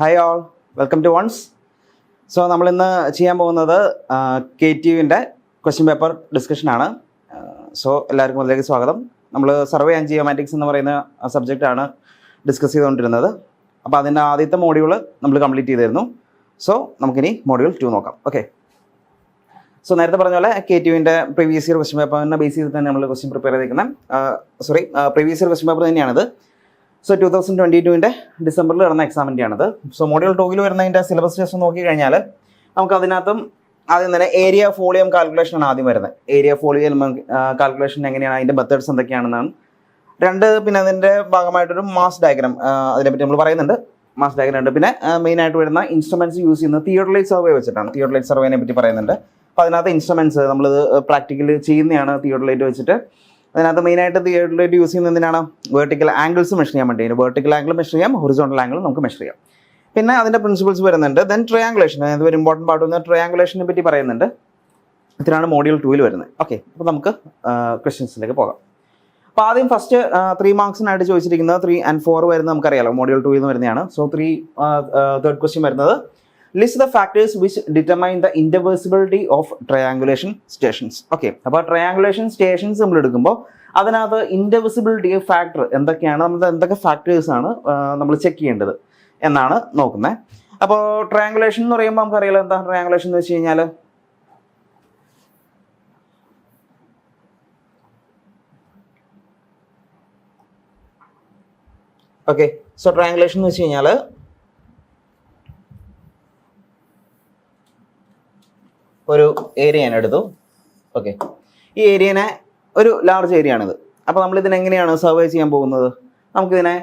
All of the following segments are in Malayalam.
Hi all, welcome to ones. So നമ്മളിന്ന് ചെയ്യാൻ പോകുന്നത് KTUവിൻ്റെ ക്വസ്റ്റ്യൻ പേപ്പർ ഡിസ്കഷനാണ്. സോ എല്ലാവർക്കും അതിലേക്ക് സ്വാഗതം. നമ്മൾ സർവേ ആൻഡ് ജിയോമാറ്റിക്സ് എന്ന് പറയുന്ന സബ്ജക്റ്റാണ് ഡിസ്കസ് ചെയ്തുകൊണ്ടിരുന്നത്. അപ്പോൾ അതിൻ്റെ ആദ്യത്തെ മോഡ്യൂൾ നമ്മൾ കംപ്ലീറ്റ് ചെയ്തിരുന്നു. സോ നമുക്കിനി മോഡ്യൂൾ 2 നോക്കാം. ഓക്കെ. സോ നേരത്തെ പറഞ്ഞ പോലെ KTUവിൻ്റെ പ്രീവിയസ് ഇയർ ക്വസ്റ്റ്യൻ പേപ്പറിനെ ബേസ് ചെയ്ത് തന്നെ നമ്മൾ ക്വസ്റ്റ്യൻ പ്രിപ്പയർ ചെയ്തിരിക്കുന്നത്. പ്രീവിയസ് ഇയർ ക്വസ്റ്റ്യൻ പേപ്പർ തന്നെയാണിത്. സോ 2022 ഡിസംബറിൽ നടന്ന എക്സാമിൻ്റെയാണിത്. സോ മോഡ്യൂൾ 2 വരുന്നതിൻ്റെ സിലബസ് ജസ്റ്റ് നോക്കി കഴിഞ്ഞാൽ നമുക്ക് അതിനകത്തും ആദ്യം തന്നെ ഏരിയ വോളിയം കാൽക്കുലേഷനാണ് ആദ്യം വരുന്നത്. ഏരിയ വോളിയം കാൽക്കുലേഷൻ എങ്ങനെയാണ്, അതിൻ്റെ മെത്തേഡ്സ് എന്തൊക്കെയാണെന്നാണ്. പിന്നെ അതിൻ്റെ ഭാഗമായിട്ടൊരു മാസ് ഡയഗ്രാം അതിനെപ്പറ്റി നമ്മൾ പറയുന്നുണ്ട്. മാസ് ഡയഗ്രാം ഉണ്ട്. പിന്നെ മെയിനായിട്ട് വരുന്ന ഇൻസ്ട്രുമെൻറ്റ്സ് യൂസ് ചെയ്യുന്നത് തിയോഡലൈറ്റ് സർവേ വെച്ചിട്ടാണ്. തിയോഡലൈറ്റ് സർവേനെ പറ്റി പറയുന്നുണ്ട്. അപ്പോൾ അതിനകത്ത് ഇൻസ്ട്രുമെൻറ്റ്സ് നമ്മൾ പ്രാക്ടിക്കലി ചെയ്യുന്നതാണ് തിയോഡലൈറ്റ് വെച്ചിട്ട്. അതിനകത്ത് മെയിനായിട്ട് തിയോഡലൈറ്റ് യൂസ് ചെയ്യുന്നതിനാണ് വെർട്ടിക്കൽ ആംഗിൾസ് മെഷർ ചെയ്യാൻ വേണ്ടി. വെർട്ടിക്കൽ ആംഗിൾ മെഷർ ചെയ്യാം, ഹൊറിസോണ്ടൽ ആംഗിൾ നമുക്ക് മെഷർ ചെയ്യാം. പിന്നെ അതിൻ്റെ പ്രിൻസിപ്പിൾസ് വരുന്നുണ്ട്. ദെൻ ട്രയാങ്കുലേഷൻ, അതായത് ഒരു ഇമ്പോർട്ടൻറ്റ് പാർട്ട് വന്ന് ട്രയാങ്കുലേഷനെ പറ്റി പറയുന്നുണ്ട്. ഇതിനാണ് മോഡ്യൂൾ 2 വരുന്നത്. ഓക്കെ, അപ്പോൾ നമുക്ക് ക്വസ്റ്റ്യൻസിലേക്ക് പോകാം. അപ്പോൾ ആദ്യം ഫസ്റ്റ് 3 മാർക്സിനായിട്ട് ചോദിച്ചിരിക്കുന്നത് 3 and 4 വരുന്നത് നമുക്കറിയാലോ, മോഡ്യൂൾ 2 എന്ന് വരുന്നതാണ്. സോ തേർഡ് ക്വസ്റ്റ്യൻ വരുന്നത് list the factors which determine the intervisibility of triangulation stations. Okay, അപ്പോൾ ട്രയാങ്കുലേഷൻ സ്റ്റേഷൻസ് നമ്മൾ എടുക്കുമ്പോൾ അതിനകത്ത് ഇൻഡിവിസിബിലിറ്റി ഫാക്ടർ എന്തൊക്കെയാണ്, നമ്മൾ എന്തൊക്കെ ഫാക്ടേഴ്സാണ് നമ്മൾ ചെക്ക് ചെയ്യേണ്ടത് എന്നാണ് നോക്കുന്നത്. അപ്പോൾ ട്രയാങ്കുലേഷൻ എന്ന് പറയുമ്പോൾ നമുക്കറിയാലോ എന്താ ട്രയാങ്കുലേഷൻ എന്ന് വെച്ച് കഴിഞ്ഞാൽ ഓക്കെ. സോ ട്രയാങ്കുലേഷൻ എന്ന് വെച്ച് കഴിഞ്ഞാൽ ഒരു ഏരിയ ഞാൻ എടുത്തു. ഓക്കെ, ഈ ഏരിയനെ ഒരു ലാർജ് ഏരിയ ആണിത്. അപ്പോൾ നമ്മളിതിനെങ്ങനെയാണ് സർവേ ചെയ്യാൻ പോകുന്നത്? നമുക്കിതിനെ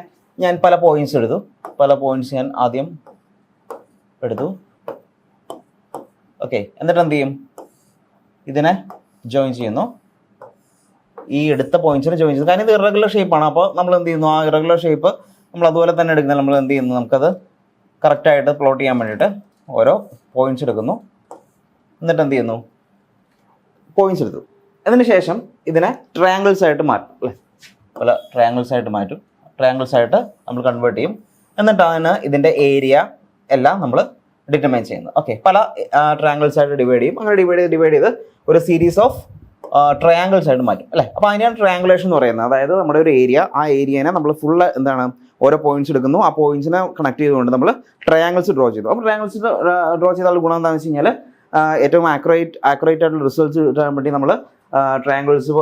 ഞാൻ പല പോയിന്റ്സ് എടുത്തു. പല പോയിന്റ്സ് ഞാൻ ആദ്യം എടുത്തു. ഓക്കെ, എന്നിട്ട് എന്ത് ചെയ്യും? ഇതിനെ ജോയിൻ ചെയ്യുന്നു. ഈ എടുത്ത പോയിന്റ്സിനെ ജോയിൻ ചെയ്യുന്നു. കാരണം ഇത് ഇറഗുലർ ഷേപ്പാണ്. അപ്പോൾ നമ്മൾ എന്ത് ചെയ്യുന്നു? ആ ഇറഗുലർ ഷേപ്പ് നമ്മൾ അതുപോലെ തന്നെ എടുക്കുന്നത്. നമ്മൾ എന്ത് ചെയ്യുന്നു? നമുക്കത് കറക്റ്റായിട്ട് പ്ലോട്ട് ചെയ്യാൻ വേണ്ടിയിട്ട് ഓരോ പോയിന്റ്സ് എടുക്കുന്നു. എന്നിട്ട് എന്ത് ചെയ്യുന്നു? പോയിന്റ്സ് എടുത്തു. അതിന് ശേഷം ഇതിനെ ട്രയാങ്കിൾസ് ആയിട്ട് മാറ്റും അല്ലേ? പല ട്രയാങ്കിൾസ് ആയിട്ട് മാറ്റും. ട്രയാങ്കിൾസ് ആയിട്ട് നമ്മൾ കൺവേർട്ട് ചെയ്യും. എന്നിട്ടാണ് ഇതിൻ്റെ ഏരിയ എല്ലാം നമ്മൾ ഡിറ്റർമൈൻ ചെയ്യുന്നത്. ഓക്കെ, പല ട്രയാങ്കിൾസ് ആയിട്ട് ഡിവൈഡ് ചെയ്യും. അങ്ങനെ ഡിവൈഡ് ചെയ്ത് ഒരു സീരീസ് ഓഫ് ട്രയാങ്കിൾസ് ആയിട്ട് മാറ്റും അല്ലേ? അപ്പോൾ അതിനാണ് ട്രയാങ്കുലേഷൻ എന്ന് പറയുന്നത്. അതായത് നമ്മുടെ ഒരു ഏരിയ, ആ ഏരിയനെ നമ്മൾ ഫുള്ള് എന്താണ് ഓരോ പോയിന്റ്സ് എടുക്കുന്നു. ആ പോയിന്റ്സിനെ കണക്ട് ചെയ്തുകൊണ്ട് നമ്മൾ ട്രയാങ്കിൾസ് ഡ്രോ ചെയ്തു. അപ്പോൾ ട്രയാങ്കിൾസ് ഡ്രോ ചെയ്താൽ ഗുണം എന്താണെന്ന് വെച്ച് കഴിഞ്ഞാൽ ഏറ്റവും ആക്യുറേറ്റ് ആയിട്ടുള്ള റിസൾട്ട്സ് കിട്ടാൻ വേണ്ടി നമ്മൾ ട്രയാങ്കിൾസ്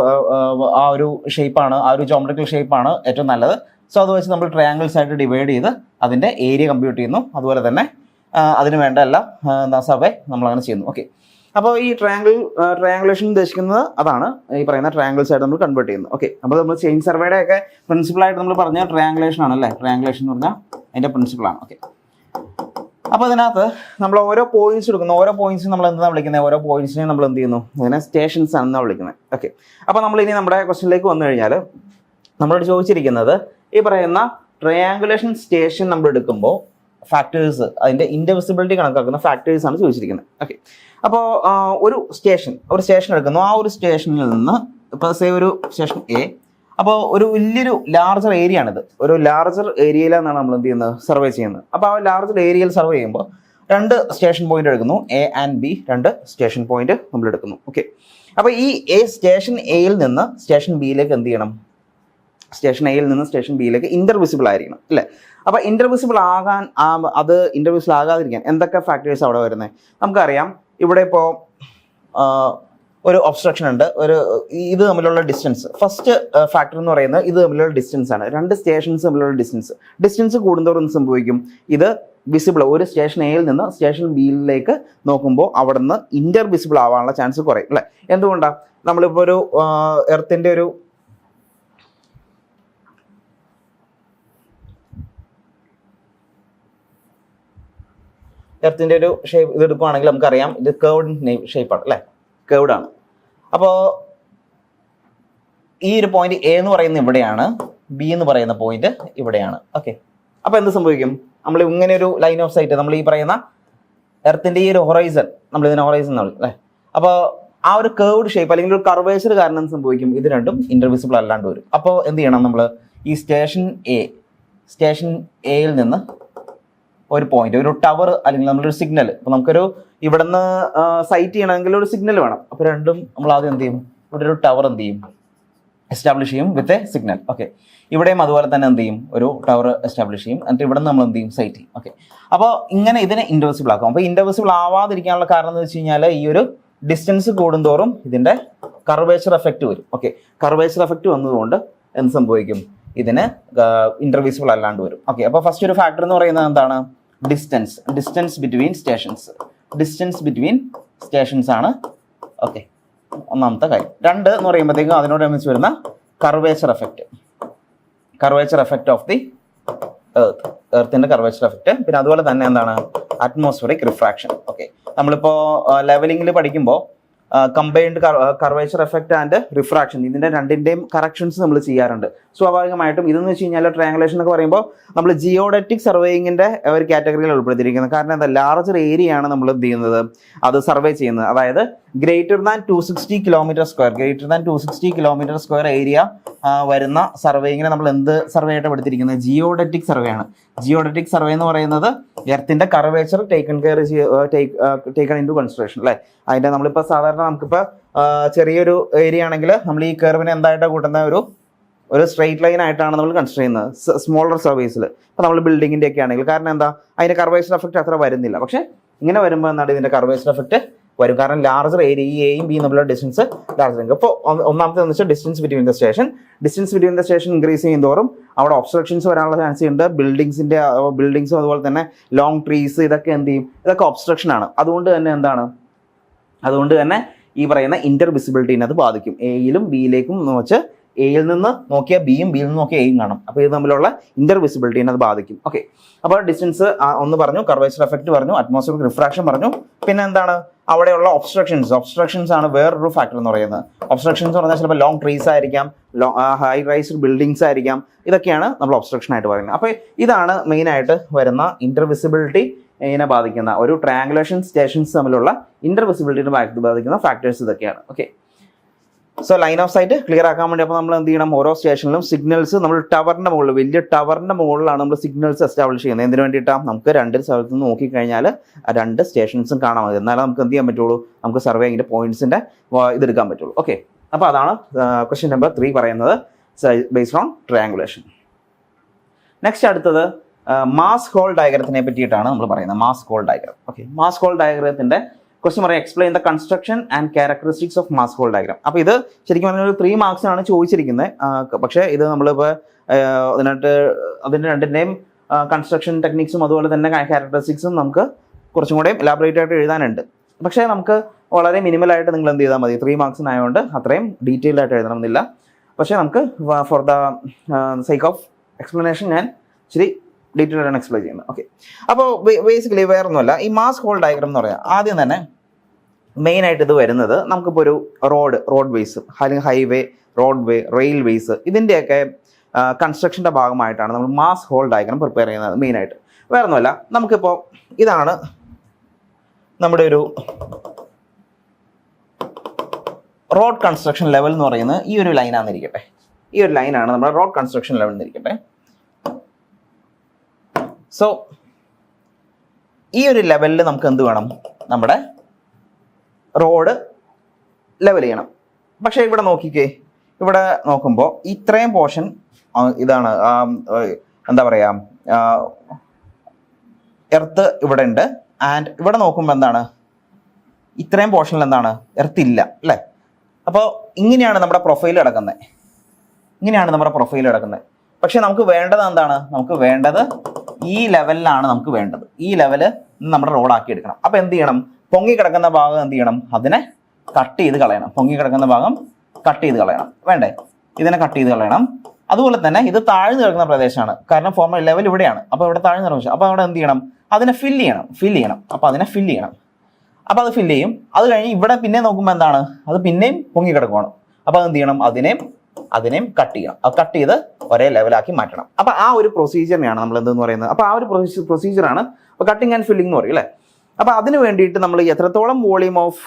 ആ ഒരു ഷേപ്പാണ്, ആ ഒരു ജോമെട്രിക്കൽ ഷേപ്പാണ് ഏറ്റവും നല്ലത്. സോ അത് വെച്ച് നമ്മൾ ട്രയാങ്കിൾസ് ആയിട്ട് ഡിവൈഡ് ചെയ്ത് അതിൻ്റെ ഏരിയ കമ്പ്യൂട്ട് ചെയ്യുന്നു. അതുപോലെ തന്നെ അതിന് വേണ്ട എല്ലാം സർവേ നമ്മളങ്ങനെ ചെയ്യുന്നു. ഓക്കെ, അപ്പോൾ ഈ ട്രയാങ്കുലേഷൻ ഉദ്ദേശിക്കുന്നത് അതാണ്. ഈ പറയുന്ന ട്രയാങ്കിൾസ് ആയിട്ട് നമ്മൾ കൺവേർട്ട് ചെയ്യുന്നു. ഓക്കെ, അപ്പോൾ നമ്മൾ ചെയിൻ സർവേയുടെ ഒക്കെ പ്രിൻസിപ്പിളായിട്ട് നമ്മൾ പറഞ്ഞ ട്രയാങ്കുലേഷൻ ആണല്ലേ? ട്രയാങ്കുലേഷൻ എന്ന് പറഞ്ഞാൽ അതിൻ്റെ പ്രിൻസിപ്പിളാണ്. ഓക്കെ, അപ്പോൾ അതിനകത്ത് നമ്മൾ ഓരോ പോയിന്റ്സ് എടുക്കുന്നു. ഓരോ പോയിന്റ്സിനും നമ്മൾ എന്താ വിളിക്കുന്നത്? ഓരോ പോയിന്റ്സിനെ നമ്മൾ എന്ത് ചെയ്യുന്നു? അതിനെ സ്റ്റേഷൻസ് ആണെന്നാണ് വിളിക്കുന്നത്. ഓക്കെ, അപ്പോൾ നമ്മൾ ഇനി നമ്മുടെ ക്വസ്റ്റ്യനിലേക്ക് വന്നു കഴിഞ്ഞാൽ നമ്മളോട് ചോദിച്ചിരിക്കുന്നത് ഈ പറയുന്ന ട്രയാങ്കുലേഷൻ സ്റ്റേഷൻ നമ്മൾ എടുക്കുമ്പോൾ ഫാക്ടേഴ്സ്, അതിൻ്റെ ഇൻഡിവിസിബിലിറ്റി കണക്കാക്കുന്ന ഫാക്ടേഴ്സ് ആണ് ചോദിച്ചിരിക്കുന്നത്. ഓക്കെ, അപ്പോൾ ഒരു സ്റ്റേഷൻ എടുക്കുന്നു. ആ ഒരു സ്റ്റേഷനിൽ നിന്ന് ഇപ്പോൾ സേ ഒരു സ്റ്റേഷൻ A. അപ്പോൾ ഒരു വലിയൊരു ലാർജർ ഏരിയ ആണിത്. ഒരു ലാർജർ ഏരിയയിലാണ് നമ്മൾ എന്ത് ചെയ്യുന്നത്? സർവേ ചെയ്യുന്നത്. അപ്പോൾ ആ ലാർജർ ഏരിയയിൽ സർവേ ചെയ്യുമ്പോൾ 2 സ്റ്റേഷൻ പോയിന്റ് എടുക്കുന്നു. A and B 2 station point നമ്മൾ എടുക്കുന്നു. ഓക്കെ, അപ്പോൾ ഈ സ്റ്റേഷൻ എയിൽ നിന്ന് സ്റ്റേഷൻ ബിയിലേക്ക് എന്ത് ചെയ്യണം? സ്റ്റേഷൻ എയിൽ നിന്ന് സ്റ്റേഷൻ ബിയിലേക്ക് ഇന്റർവിസിബിൾ ആയിരിക്കണം അല്ലേ? അപ്പോൾ ഇന്റർവിസിബിൾ ആകാതിരിക്കാൻ എന്തൊക്കെ ഫാക്ടേഴ്സ് അവിടെ വരുന്നത്? നമുക്കറിയാം. ഇവിടെ ഇപ്പോൾ ഒരു ഒബ്സ്ട്രക്ഷൻ ഉണ്ട്. ഇത് തമ്മിലുള്ള ഡിസ്റ്റൻസ്, ഫസ്റ്റ് ഫാക്ടർ എന്ന് പറയുന്നത് ഇത് തമ്മിലുള്ള ഡിസ്റ്റൻസ് ആണ്. 2 സ്റ്റേഷൻസ് തമ്മിലുള്ള ഡിസ്റ്റൻസ് കൂടുന്നതോറും സംഭവിക്കും, ഇത് വിസിബിൾ, ഒരു സ്റ്റേഷൻ എയിൽ നിന്ന് സ്റ്റേഷൻ ബിയിലേക്ക് നോക്കുമ്പോൾ അവിടെ നിന്ന് ഇന്റർവിസിബിൾ ആവാനുള്ള ചാൻസ് കുറയും അല്ലേ? എന്തുകൊണ്ടാണ്? നമ്മളിപ്പോൾ ഒരു എർത്തിൻ്റെ ഒരു ഷേപ്പ് ഇത് എടുക്കുകയാണെങ്കിൽ നമുക്കറിയാം ഇത് കേർവ്ഡ് ഷേപ്പാണ് അല്ലേ? കേർവ്ഡ് ആണ്. അപ്പോൾ ഈ ഒരു പോയിന്റ് A എന്ന് പറയുന്നത് ഇവിടെയാണ്, B എന്ന് പറയുന്ന പോയിന്റ് ഇവിടെയാണ്. ഓക്കെ, അപ്പോൾ എന്ത് സംഭവിക്കും? നമ്മൾ ഇങ്ങനെ ഒരു ലൈൻ ഓഫ് സൈറ്റ്, നമ്മൾ ഈ പറയുന്ന എർത്തിൻ്റെ ഈ ഒരു ഹൊറൈസൺ, നമ്മൾ ഇതിനെ ഹൊറൈസൺ എന്ന് വിളിക്കും അല്ലേ? അപ്പോൾ ആ ഒരു കേർവ്ഡ് ഷേപ്പ് അല്ലെങ്കിൽ ഒരു കർവേച്ചർ കാരണം സംഭവിക്കും ഇത് രണ്ടും ഇന്റർവിസിബിൾ അല്ലാണ്ട് വരും. അപ്പോൾ എന്ത് ചെയ്യണം? നമ്മൾ ഈ സ്റ്റേഷൻ എയിൽ നിന്ന് ഒരു പോയിന്റ്, ഒരു ടവർ അല്ലെങ്കിൽ നമ്മളൊരു സിഗ്നൽ. അപ്പോൾ നമുക്കൊരു ഇവിടുന്ന് സൈറ്റ് ചെയ്യണമെങ്കിൽ ഒരു സിഗ്നൽ വേണം. അപ്പോൾ രണ്ടും നമ്മൾ ആദ്യം എന്ത് ചെയ്യും, ഇവിടെ ഒരു ടവർ എന്ത് ചെയ്യും, എസ്റ്റാബ്ലിഷ് ചെയ്യും വിത്ത് എ സിഗ്നൽ. ഓക്കെ, ഇവിടെയും അതുപോലെ തന്നെ എന്ത് ചെയ്യും, ഒരു ടവർ എസ്റ്റാബ്ലിഷ് ചെയ്യും. എന്നിട്ട് ഇവിടെ നിന്ന് നമ്മൾ എന്ത് ചെയ്യും, സൈറ്റ് ചെയ്യും. ഓക്കെ, അപ്പോൾ ഇങ്ങനെ ഇതിനെ ഇൻഡെർവിസിബിൾ ആക്കും. അപ്പോൾ ഇൻഡെർവിസിബിൾ ആവാതിരിക്കാനുള്ള കാരണം എന്ന് വെച്ച് കഴിഞ്ഞാൽ ഈ ഒരു ഡിസ്റ്റൻസ് കൂടുന്തോറും ഇതിന്റെ കർവേച്ചർ എഫക്റ്റ് വരും. ഓക്കെ, കർവേച്ചർ എഫക്റ്റ് വന്നതുകൊണ്ട് എന്ത് സംഭവിക്കും, ഇതിന് ഇൻഡെർവിസിബിൾ അല്ലാണ്ട് വരും. ഓക്കെ, അപ്പോൾ ഫസ്റ്റ് ഒരു ഫാക്ടർ എന്ന് പറയുന്നത് എന്താണ്, ഡിസ്റ്റൻസ് ബിറ്റ്വീൻ സ്റ്റേഷൻസ് ആണ്. ഓക്കെ, ഒന്നാമത്തെ കാര്യം. രണ്ട് എന്ന് പറയുമ്പോഴത്തേക്കും അതിനോടനുബന്ധിച്ച് വരുന്ന കർവേച്ചർ എഫക്റ്റ് ഓഫ് ദി എർത്തിന്റെ കർവേച്ചർ എഫക്റ്റ്. പിന്നെ അതുപോലെ തന്നെ എന്താണ്, അറ്റ്മോസ്ഫിയറിക് റിഫ്രാക്ഷൻ. ഓക്കെ, നമ്മളിപ്പോൾ ലെവലിംഗിൽ പഠിക്കുമ്പോൾ combined curvature effect and refraction, ഇതിന്റെ രണ്ടിന്റെയും കറക്ഷൻസ് നമ്മൾ ചെയ്യാറുണ്ട്. സ്വാഭാവികമായിട്ടും ഇതെന്ന് വെച്ച് കഴിഞ്ഞാൽ ട്രയാങ്കുലേഷൻ എന്നൊക്കെ പറയുമ്പോൾ നമ്മൾ ജിയോഡറ്റിക് സർവേയിങ്ങിന്റെ ഒരു കാറ്റഗറിയിൽ ഉൾപ്പെടുത്തിയിരിക്കുന്നത്. കാരണം എന്താ, ലാർജർ ഏരിയ ആണ് നമ്മൾ എന്ത് ചെയ്യുന്നത്, അത് സർവേ ചെയ്യുന്നത്. അതായത് greater than 260 kilometre square area വരുന്ന സർവേയിങ്ങിനെ നമ്മൾ എന്ത് സർവേ ആയിട്ട് എടുത്തിരിക്കുന്നത്, ജിയോഡറ്റിക് സർവേ ആണ്. ജിയോഡറ്റിക് സർവേ എന്ന് പറയുന്നത് എർത്തിന്റെ curvature taken into consideration അല്ലേ. അതിന്റെ നമ്മളിപ്പോൾ സാധാരണ നമുക്കിപ്പോൾ ചെറിയൊരു ഏരിയ ആണെങ്കിൽ നമ്മൾ ഈ കർവിനെ എന്തായിട്ടാണ് കൂട്ടുന്ന, ഒരു സ്ട്രെയിറ്റ് ലൈൻ ആയിട്ടാണ് നമ്മൾ കൺസിഡർ ചെയ്യുന്നത് സ്മോളർ സർവീസിൽ. ഇപ്പോൾ നമ്മൾ ബിൽഡിങ്ങിൻ്റെ ഒക്കെ ആണെങ്കിൽ. കാരണം എന്താ, അതിന്റെ കർവേച്ചർ എഫക്റ്റ് അത്ര വരുന്നില്ല. പക്ഷേ ഇങ്ങനെ വരുമ്പോൾ എന്താണ്, ഇതിന്റെ കർവേച്ചർ എഫക്റ്റ് വരും. കാരണം ലാർജർ ഏരിയ, ഈ എയും ബിയും തമ്മിലുള്ള ഡിസ്റ്റൻസ് ലാർജർ. അപ്പോൾ ഒന്നാമത്തെ എന്ന് വെച്ചാൽ distance between the station increase ചെയ്യുന്നതോറും അവിടെ ഒബ്സ്ട്രക്ഷൻസ് വരാനുള്ള ചാൻസ് ഉണ്ട്. ബിൽഡിങ്സും അതുപോലെ തന്നെ ലോങ് ട്രീസ് ഇതൊക്കെ എന്ത് ചെയ്യും, ഇതൊക്കെ ഒബ്സ്ട്രക്ഷൻ ആണ്. അതുകൊണ്ട് തന്നെ ഈ പറയുന്ന ഇന്റർ വിസിബിലിറ്റീനെ അത് ബാധിക്കും. എയിലും ബിയിലേക്കും എന്ന് വെച്ച് എയിൽ നിന്ന് നോക്കിയാൽ ബിയും ബിയിൽ നിന്ന് നോക്കിയാൽ എയും കാണും. അപ്പോൾ ഇത് തമ്മിലുള്ള ഇന്റർ വിസിബിലിറ്റീനെ അത് ബാധിക്കും. ഓക്കെ, അപ്പോൾ ഡിസ്റ്റൻസ് ഒന്ന് പറഞ്ഞു, കർവേച്ചർ എഫക്റ്റ് പറഞ്ഞു, അറ്റ്മോസ്ഫിയറിക് റിഫ്രാക്ഷൻ പറഞ്ഞു. പിന്നെ എന്താണ്, അവിടെയുള്ള ഒബ്സ്ട്രക്ഷൻസ് ആണ് വേറൊരു ഫാക്ടർ എന്ന് പറയുന്നത്. ഒബ്സ്ട്രക്ഷൻസ് എന്ന് പറഞ്ഞാൽ ചിലപ്പോൾ ലോങ് ട്രീസ് ആയിരിക്കാം, ഹൈ റൈസ്ഡ് ബിൽഡിങ്സ് ആയിരിക്കാം. ഇതൊക്കെയാണ് നമ്മൾ ഒബ്സ്ട്രക്ഷൻ ആയിട്ട് പറയുന്നത്. അപ്പോൾ ഇതാണ് മെയിനായിട്ട് വരുന്ന ഇന്റർ വിസിബിലിറ്റി ഇതിനെ ബാധിക്കുന്ന, ഒരു ട്രയാങ്കുലേഷൻ സ്റ്റേഷൻസ് തമ്മിലുള്ള ഇന്റർ വിസിബിലിറ്റിനെ ബാധിക്കുന്ന ഫാക്ടേഴ്സ് ഇതൊക്കെയാണ്. Okay, so line of sight clear ആക്കാൻ വേണ്ടി അപ്പോൾ നമ്മൾ എന്ത് ചെയ്യണം, ഓരോ സ്റ്റേഷനിലും സിഗ്നൽസ് നമ്മൾ ടവറിന്റെ മുകളിൽ, വലിയ ടവറിന്റെ മുകളിലാണ് നമ്മൾ സിഗ്നൽസ് എസ്റ്റാബ്ലിഷ് ചെയ്യുന്നത്. എന്തിനു വേണ്ടിയിട്ടാണ്, നമുക്ക് രണ്ട് സ്ഥലത്ത് നിന്ന് നോക്കിക്കഴിഞ്ഞാൽ ആ രണ്ട് സ്റ്റേഷൻസും കാണാൻ മതി. എന്നാലും നമുക്ക് എന്ത് ചെയ്യാൻ പറ്റുള്ളൂ, നമുക്ക് സർവേയിങ്ങിന്റെ പോയിന്റ്സിന്റെ ഇതെടുക്കാൻ പറ്റുള്ളൂ. ഓക്കെ, അപ്പോൾ അതാണ് ക്വസ്റ്റ്യൻ നമ്പർ 3 പറയുന്നത്, ബേസ്ഡ് ഓൺ ട്രയാങ്കുലേഷൻ. നെക്സ്റ്റ് അടുത്തത് മാസ് ഹോൾ ഡയഗ്രത്തിനെ പറ്റിയിട്ടാണ് നമ്മൾ പറയുന്നത്. Mass haul diagram. Okay, mass haul ഡയഗ്രത്തിന്റെ ക്വസ്റ്റ്യൻ പറയാം, explain the construction and characteristics of mass haul diagram. അപ്പോൾ ഇത് ശരിക്കും പറഞ്ഞാൽ ഒരു 3 മാർക്സിനാണ് ചോദിച്ചിരിക്കുന്നത്. പക്ഷേ ഇത് നമ്മളിപ്പോൾ അതിൻ്റെ രണ്ടിൻ്റെയും കൺസ്ട്രക്ഷൻ ടെക്നിക്സും അതുപോലെ തന്നെ ക്യാരക്ടറിസ്റ്റിക്സും നമുക്ക് കുറച്ചും കൂടെ എലാബറേറ്റ് ആയിട്ട് എഴുതാനുണ്ട്. പക്ഷേ നമുക്ക് വളരെ മിനിമലായിട്ട് നിങ്ങൾ എന്ത് ചെയ്താൽ മതി, 3 മാർക്സിനായതുകൊണ്ട് അത്രയും ഡീറ്റെയിൽഡ് ആയിട്ട് എഴുതണമെന്നില്ല. പക്ഷേ നമുക്ക് for the sake of explanation ഞാൻ ഇച്ചിരി ഡീറ്റെയിൽ ആയിട്ടാണ് എക്സ്പ്ലെയിൻ ചെയ്യുന്നത്. ഓക്കെ, അപ്പോൾ ബേസിക്കലി വേറൊന്നുമല്ല, ഈ മാസ് ഹോൾ ഡയഗ്രം എന്ന് പറയാം. ആദ്യം തന്നെ മെയിനായിട്ട് ഇത് വരുന്നത് നമുക്കിപ്പോൾ ഒരു റോഡ് വേസ് അല്ലെങ്കിൽ ഹൈവേ, റോഡ് വേ, റെയിൽവേസ് ഇതിൻ്റെയൊക്കെ കൺസ്ട്രക്ഷൻ്റെ ഭാഗമായിട്ടാണ് നമ്മൾ മാസ് ഹോൾ ഡയഗ്രം പ്രിപ്പയർ ചെയ്യുന്നത് മെയിനായിട്ട്. വേറൊന്നുമല്ല, നമുക്കിപ്പോൾ ഇതാണ് നമ്മുടെ ഒരു റോഡ് കൺസ്ട്രക്ഷൻ ലെവൽ എന്ന് പറയുന്നത്. ഈ ഒരു ലൈനാണെന്നിരിക്കട്ടെ, ഈ ഒരു ലൈനാണ് നമ്മുടെ റോഡ് കൺസ്ട്രക്ഷൻ ലെവൽ എന്നിരിക്കട്ടെ. സോ ഈ ഒരു ലെവലിൽ നമുക്ക് എന്ത് വേണം, നമ്മുടെ റോഡ് ലെവൽ ചെയ്യണം. പക്ഷേ ഇവിടെ നോക്കിക്കേ, ഇവിടെ നോക്കുമ്പോൾ ഇത്രയും പോർഷൻ ഇതാണ് എന്താ പറയുക, എർത്ത് ഇവിടെ ഉണ്ട്. ആൻഡ് ഇവിടെ നോക്കുമ്പോൾ എന്താണ്, ഇത്രയും പോർഷനിൽ എന്താണ്, എർത്ത് ഇല്ല അല്ലേ. അപ്പോൾ ഇങ്ങനെയാണ് നമ്മുടെ പ്രൊഫൈൽ കിടക്കുന്നത്. പക്ഷെ നമുക്ക് വേണ്ടത് എന്താണ്, നമുക്ക് വേണ്ടത് ഈ ലെവലിലാണ് നമുക്ക് വേണ്ടത്. ഈ ലെവല് നമ്മുടെ റോഡാക്കി എടുക്കണം. അപ്പോൾ എന്ത് ചെയ്യണം, പൊങ്ങി കിടക്കുന്ന ഭാഗം എന്ത് ചെയ്യണം, അതിനെ കട്ട് ചെയ്ത് കളയണം. വേണ്ടേ, ഇതിനെ കട്ട് ചെയ്ത് കളയണം. അതുപോലെ തന്നെ ഇത് താഴ്ന്നു കിടക്കുന്ന പ്രദേശമാണ്, കാരണം ഫോർമൽ ലെവൽ ഇവിടെയാണ്. അപ്പോൾ ഇവിടെ താഴ്ന്നു കിടക്കുന്ന, അപ്പോൾ അവിടെ എന്ത് ചെയ്യണം, അതിനെ ഫില്ല് ചെയ്യണം. അപ്പോൾ അതിനെ ഫില്ല് ചെയ്യണം. അപ്പോൾ അത് ഫില്ല് ചെയ്യും. അത് കഴിഞ്ഞ് ഇവിടെ പിന്നെ നോക്കുമ്പോൾ എന്താണ്, അത് പിന്നെയും പൊങ്ങി കിടക്കുകയാണ്. അപ്പോൾ എന്ത് ചെയ്യണം, അതിനെയും കട്ട് ചെയ്യണം. അത് കട്ട് ചെയ്ത് ഒരേ ലെവലാക്കി മാറ്റണം. അപ്പോൾ ആ ഒരു പ്രൊസീജിയറിനെയാണ് നമ്മൾ എന്തെന്ന് പറയുന്നത്. അപ്പോൾ ആ ഒരു പ്രൊസീജിയറാണ് കട്ടിങ് ആൻഡ് ഫില്ലിംഗ് എന്ന് പറയും അല്ലേ. അപ്പോൾ അതിന് വേണ്ടിയിട്ട് നമ്മൾ എത്രത്തോളം വോളിയം ഓഫ്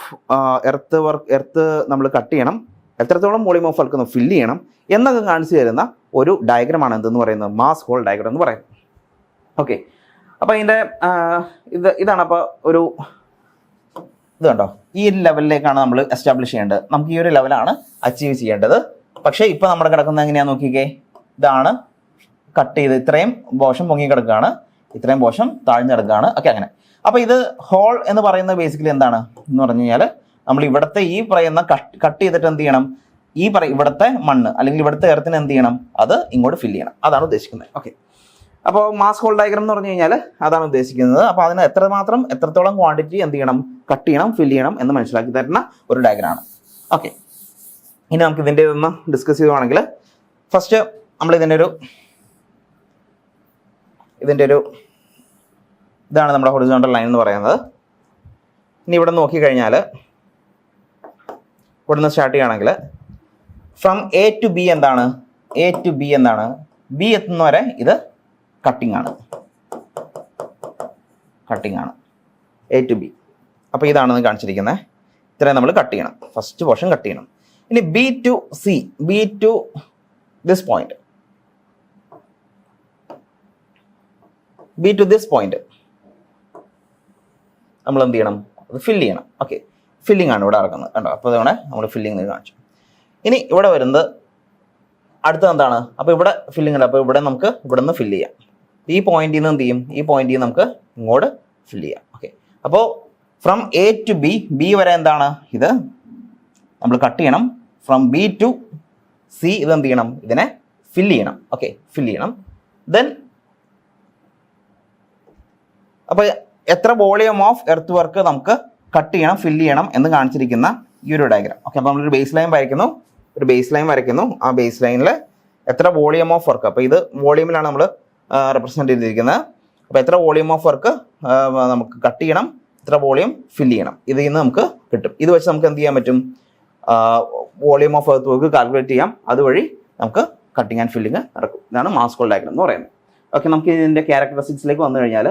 എർത്ത് നമ്മൾ കട്ട് ചെയ്യണം, എത്രത്തോളം വോളിയം ഓഫ് വർക്ക് ഫില്ല് ചെയ്യണം എന്നൊക്കെ കാണിച്ചു തരുന്ന ഒരു ഡയഗ്രമാണ് എന്തെന്ന് പറയുന്നത്, മാസ് ഹോൾ ഡയഗ്രം എന്ന് പറയുന്നത്. ഓക്കെ, അപ്പോൾ ഇതിൻ്റെ ഇതാണ്. അപ്പോൾ ഒരു ഇത് കണ്ടോ, ഈ ഒരു ലെവലിലേക്കാണ് നമ്മൾ എസ്റ്റാബ്ലിഷ് ചെയ്യേണ്ടത്. നമുക്ക് ഈ ഒരു ലെവലാണ് അച്ചീവ് ചെയ്യേണ്ടത്. പക്ഷേ ഇപ്പോൾ നമ്മുടെ കിടക്കുന്നത് എങ്ങനെയാണെന്ന് നോക്കിക്കേ. ഇതാണ് കട്ട് ചെയ്ത് ഇത്രയും പോർഷൻ പൊങ്ങി കിടക്കുകയാണ്, ഇത്രയും പോർഷൻ താഴ്ന്നു കിടക്കുകയാണ്. ഓക്കെ, അങ്ങനെ. അപ്പോൾ ഇത് ഹോൾ എന്ന് പറയുന്നത് ബേസിക്കലി എന്താണ് എന്ന് പറഞ്ഞു കഴിഞ്ഞാൽ നമ്മൾ ഇവിടുത്തെ ഈ പറയുന്ന കട്ട് ചെയ്തിട്ട് എന്ത് ചെയ്യണം, ഇവിടുത്തെ മണ്ണ് അല്ലെങ്കിൽ ഇവിടുത്തെ എർത്തിന് എന്ത് ചെയ്യണം, അത് ഇങ്ങോട്ട് ഫില്ല് ചെയ്യണം. അതാണ് ഉദ്ദേശിക്കുന്നത്. ഓക്കെ, അപ്പോൾ മാസ് ഹോൾ ഡയഗ്രം എന്ന് പറഞ്ഞു കഴിഞ്ഞാൽ അതാണ് ഉദ്ദേശിക്കുന്നത്. അപ്പോൾ അതിന് എത്രത്തോളം ക്വാണ്ടിറ്റി എന്ത് ചെയ്യണം, കട്ട് ചെയ്യണം, ഫില്ല് ചെയ്യണം എന്ന് മനസ്സിലാക്കി തരുന്ന ഒരു ഡയഗ്രാമാണ്. ഓക്കെ, ഇനി നമുക്ക് ഇതിൻ്റെ ഒന്ന് ഡിസ്കസ് ചെയ്യുവാണെങ്കിൽ ഫസ്റ്റ് നമ്മൾ ഇതിൻ്റെ ഒരു ഇതാണ് നമ്മുടെ ഹൊറിസോണ്ടൽ ലൈൻ എന്ന് പറയുന്നത്. ഇനി ഇവിടെ നോക്കിക്കഴിഞ്ഞാൽ ഇവിടുന്ന് സ്റ്റാർട്ട് ചെയ്യുകയാണെങ്കിൽ ഫ്രം എ ടു ബി എന്താണ്, ബി എത്തുന്ന വരെ ഇത് കട്ടിംഗ് ആണ് എ ടു ബി. അപ്പോൾ ഇതാണെന്ന് കാണിച്ചിരിക്കുന്നത്. ഇത്രയും നമ്മൾ കട്ട് ചെയ്യണം, ഫസ്റ്റ് പോർഷൻ കട്ട് ചെയ്യണം. ഇനി B to C, B to this point, നമ്മൾ എന്ത് ചെയ്യണം, അത് ഫില്ല് ചെയ്യണം. ഓക്കെ, ഫില്ലിംഗ് ആണ് ഇവിടെ ഇറക്കുന്നത് കണ്ടോ. അപ്പോൾ അതുകൊണ്ട് നമ്മൾ ഫില്ലിംഗ് കാണിച്ചു. ഇനി ഇവിടെ വരുന്നത് അടുത്തത് എന്താണ്, അപ്പോൾ ഇവിടെ ഫില്ലിംഗ് ഉണ്ട്. അപ്പോൾ ഇവിടെ നമുക്ക് ഇവിടെ നിന്ന് ഫില്ല് ചെയ്യാം. ഈ പോയിന്റിൽ നിന്ന് എന്ത് ചെയ്യും, ഈ പോയിന്റിൽ നിന്ന് നമുക്ക് ഇങ്ങോട്ട് ഫില്ല് ചെയ്യാം. ഓക്കെ, അപ്പോൾ ഫ്രം എ ടു ബി വരെ എന്താണ്, ഇത് നമ്മൾ കട്ട് ചെയ്യണം. ഫ്രം ബി ടു സി ഇത് എന്ത് ചെയ്യണം, ഇതിനെ ഫില്ല് ചെയ്യണം. ഓക്കെ, ഫില്ല് ചെയ്യണം. ദെൻ അപ്പോൾ എത്ര വോളിയം ഓഫ് എർത്ത് വർക്ക് നമുക്ക് കട്ട് ചെയ്യണം, ഫില്ല് ചെയ്യണം എന്ന് കാണിച്ചിരിക്കുന്ന ഈ ഒരു ഡയഗ്രാം. ഓക്കെ, അപ്പോൾ നമ്മളൊരു ബേസ് ലൈൻ വരയ്ക്കുന്നു. ആ ബേസ് ലൈനിൽ എത്ര വോളിയം ഓഫ് വർക്ക്, അപ്പോൾ ഇത് വോളിയമിലാണ് നമ്മൾ റെപ്രസെൻറ്റ് ചെയ്തിരിക്കുന്നത്. അപ്പോൾ എത്ര വോളിയം ഓഫ് വർക്ക് നമുക്ക് കട്ട് ചെയ്യണം, എത്ര വോളിയം ഫില്ല് ചെയ്യണം, ഇതിൽ നിന്ന് നമുക്ക് കിട്ടും. ഇത് വെച്ച് നമുക്ക് എന്ത് ചെയ്യാൻ പറ്റും, volume of earth work calculate ചെയ്യാം. അതുവഴി നമുക്ക് കട്ടിങ് ആൻഡ് ഫില്ലിങ് നടക്കും. ഇതാണ് മാസ് ഹോൾ ഡയഗ്രാം എന്ന് പറയുന്നത്. ഓക്കെ, നമുക്ക് ഇതിൻ്റെ ക്യാരക്ടറിസ്റ്റിക്സിലേക്ക് വന്നു കഴിഞ്ഞാൽ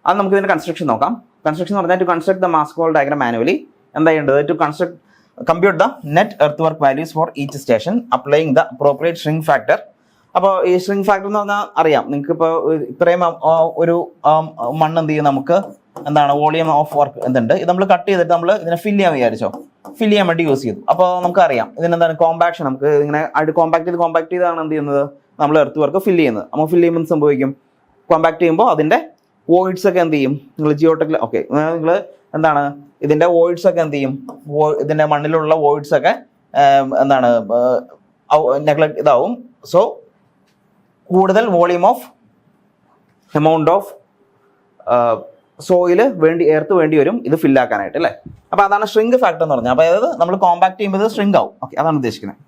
അത് നമുക്ക് ഇതിൻ്റെ കൺസ്ട്രക്ഷൻ നോക്കാം. കൺസ്ട്രക്ഷൻ എന്ന് പറഞ്ഞാൽ to construct the mass haul diagram manually എന്താ ചെയ്യേണ്ടത്, to compute the net earthwork values for each station applying the appropriate shrink factor. അപ്പോൾ ഈ ഷ്രിങ്ക് ഫാക്ടർ എന്ന് പറഞ്ഞാൽ അറിയാം നിങ്ങൾക്ക്. ഇപ്പോൾ ഇത്രയും ഒരു മണ്ണ് എന്ത് ചെയ്യും, നമുക്ക് എന്താണ് വോളിയം ഓഫ് വർക്ക് എന്തുണ്ട്, ഇത് നമ്മൾ കട്ട് ചെയ്തിട്ട് നമ്മൾ ഇതിനെ ഫില്ല് ചെയ്യാൻ വിചാരിച്ചോ, ഫില്ല് ചെയ്യാൻ വേണ്ടി യൂസ് ചെയ്തു. അപ്പോൾ നമുക്കറിയാം ഇതിനെന്താണ് കോമ്പാക്ഷൻ, നമുക്ക് ഇങ്ങനെ കോമ്പാക്ട് ചെയ്താണ് എന്ത് ചെയ്യുന്നത്, നമ്മൾ എർത്ത് വർക്ക് ഫില്ല് ചെയ്യുന്നത്. നമ്മൾ ഫില്ല് ചെയ്യുമ്പോൾ സംഭവിക്കും, കോമ്പാക്ട് ചെയ്യുമ്പോൾ അതിൻ്റെ വോയിഡ്സ് ഒക്കെ എന്ത് ചെയ്യും, നിങ്ങൾ ജിയോടെക്കിൽ ഓക്കെ നിങ്ങൾ എന്താണ് ഇതിൻ്റെ വോയിഡ്സ് ഒക്കെ എന്ത് ചെയ്യും, ഇതിൻ്റെ മണ്ണിലുള്ള വോയിഡ്സ് ഒക്കെ എന്താണ് നെഗ്ലക്ട് ഇതാവും. സോ കൂടുതൽ volume of amount of soil earth വേണ്ടി വരും ഇത് ഫില്ലാക്കാനായിട്ട് അല്ലേ. അപ്പോൾ അതാണ് ഷ്രിങ്ക് ഫാക്ടർ എന്ന് പറഞ്ഞാൽ. അപ്പോൾ അതായത് നമ്മൾ കോമ്പാക്ട് ചെയ്യുമ്പോൾ ഇത് ഷ്രിങ്ക് ആവും. ഓക്കെ, അതാണ് ഉദ്ദേശിക്കുന്നത്.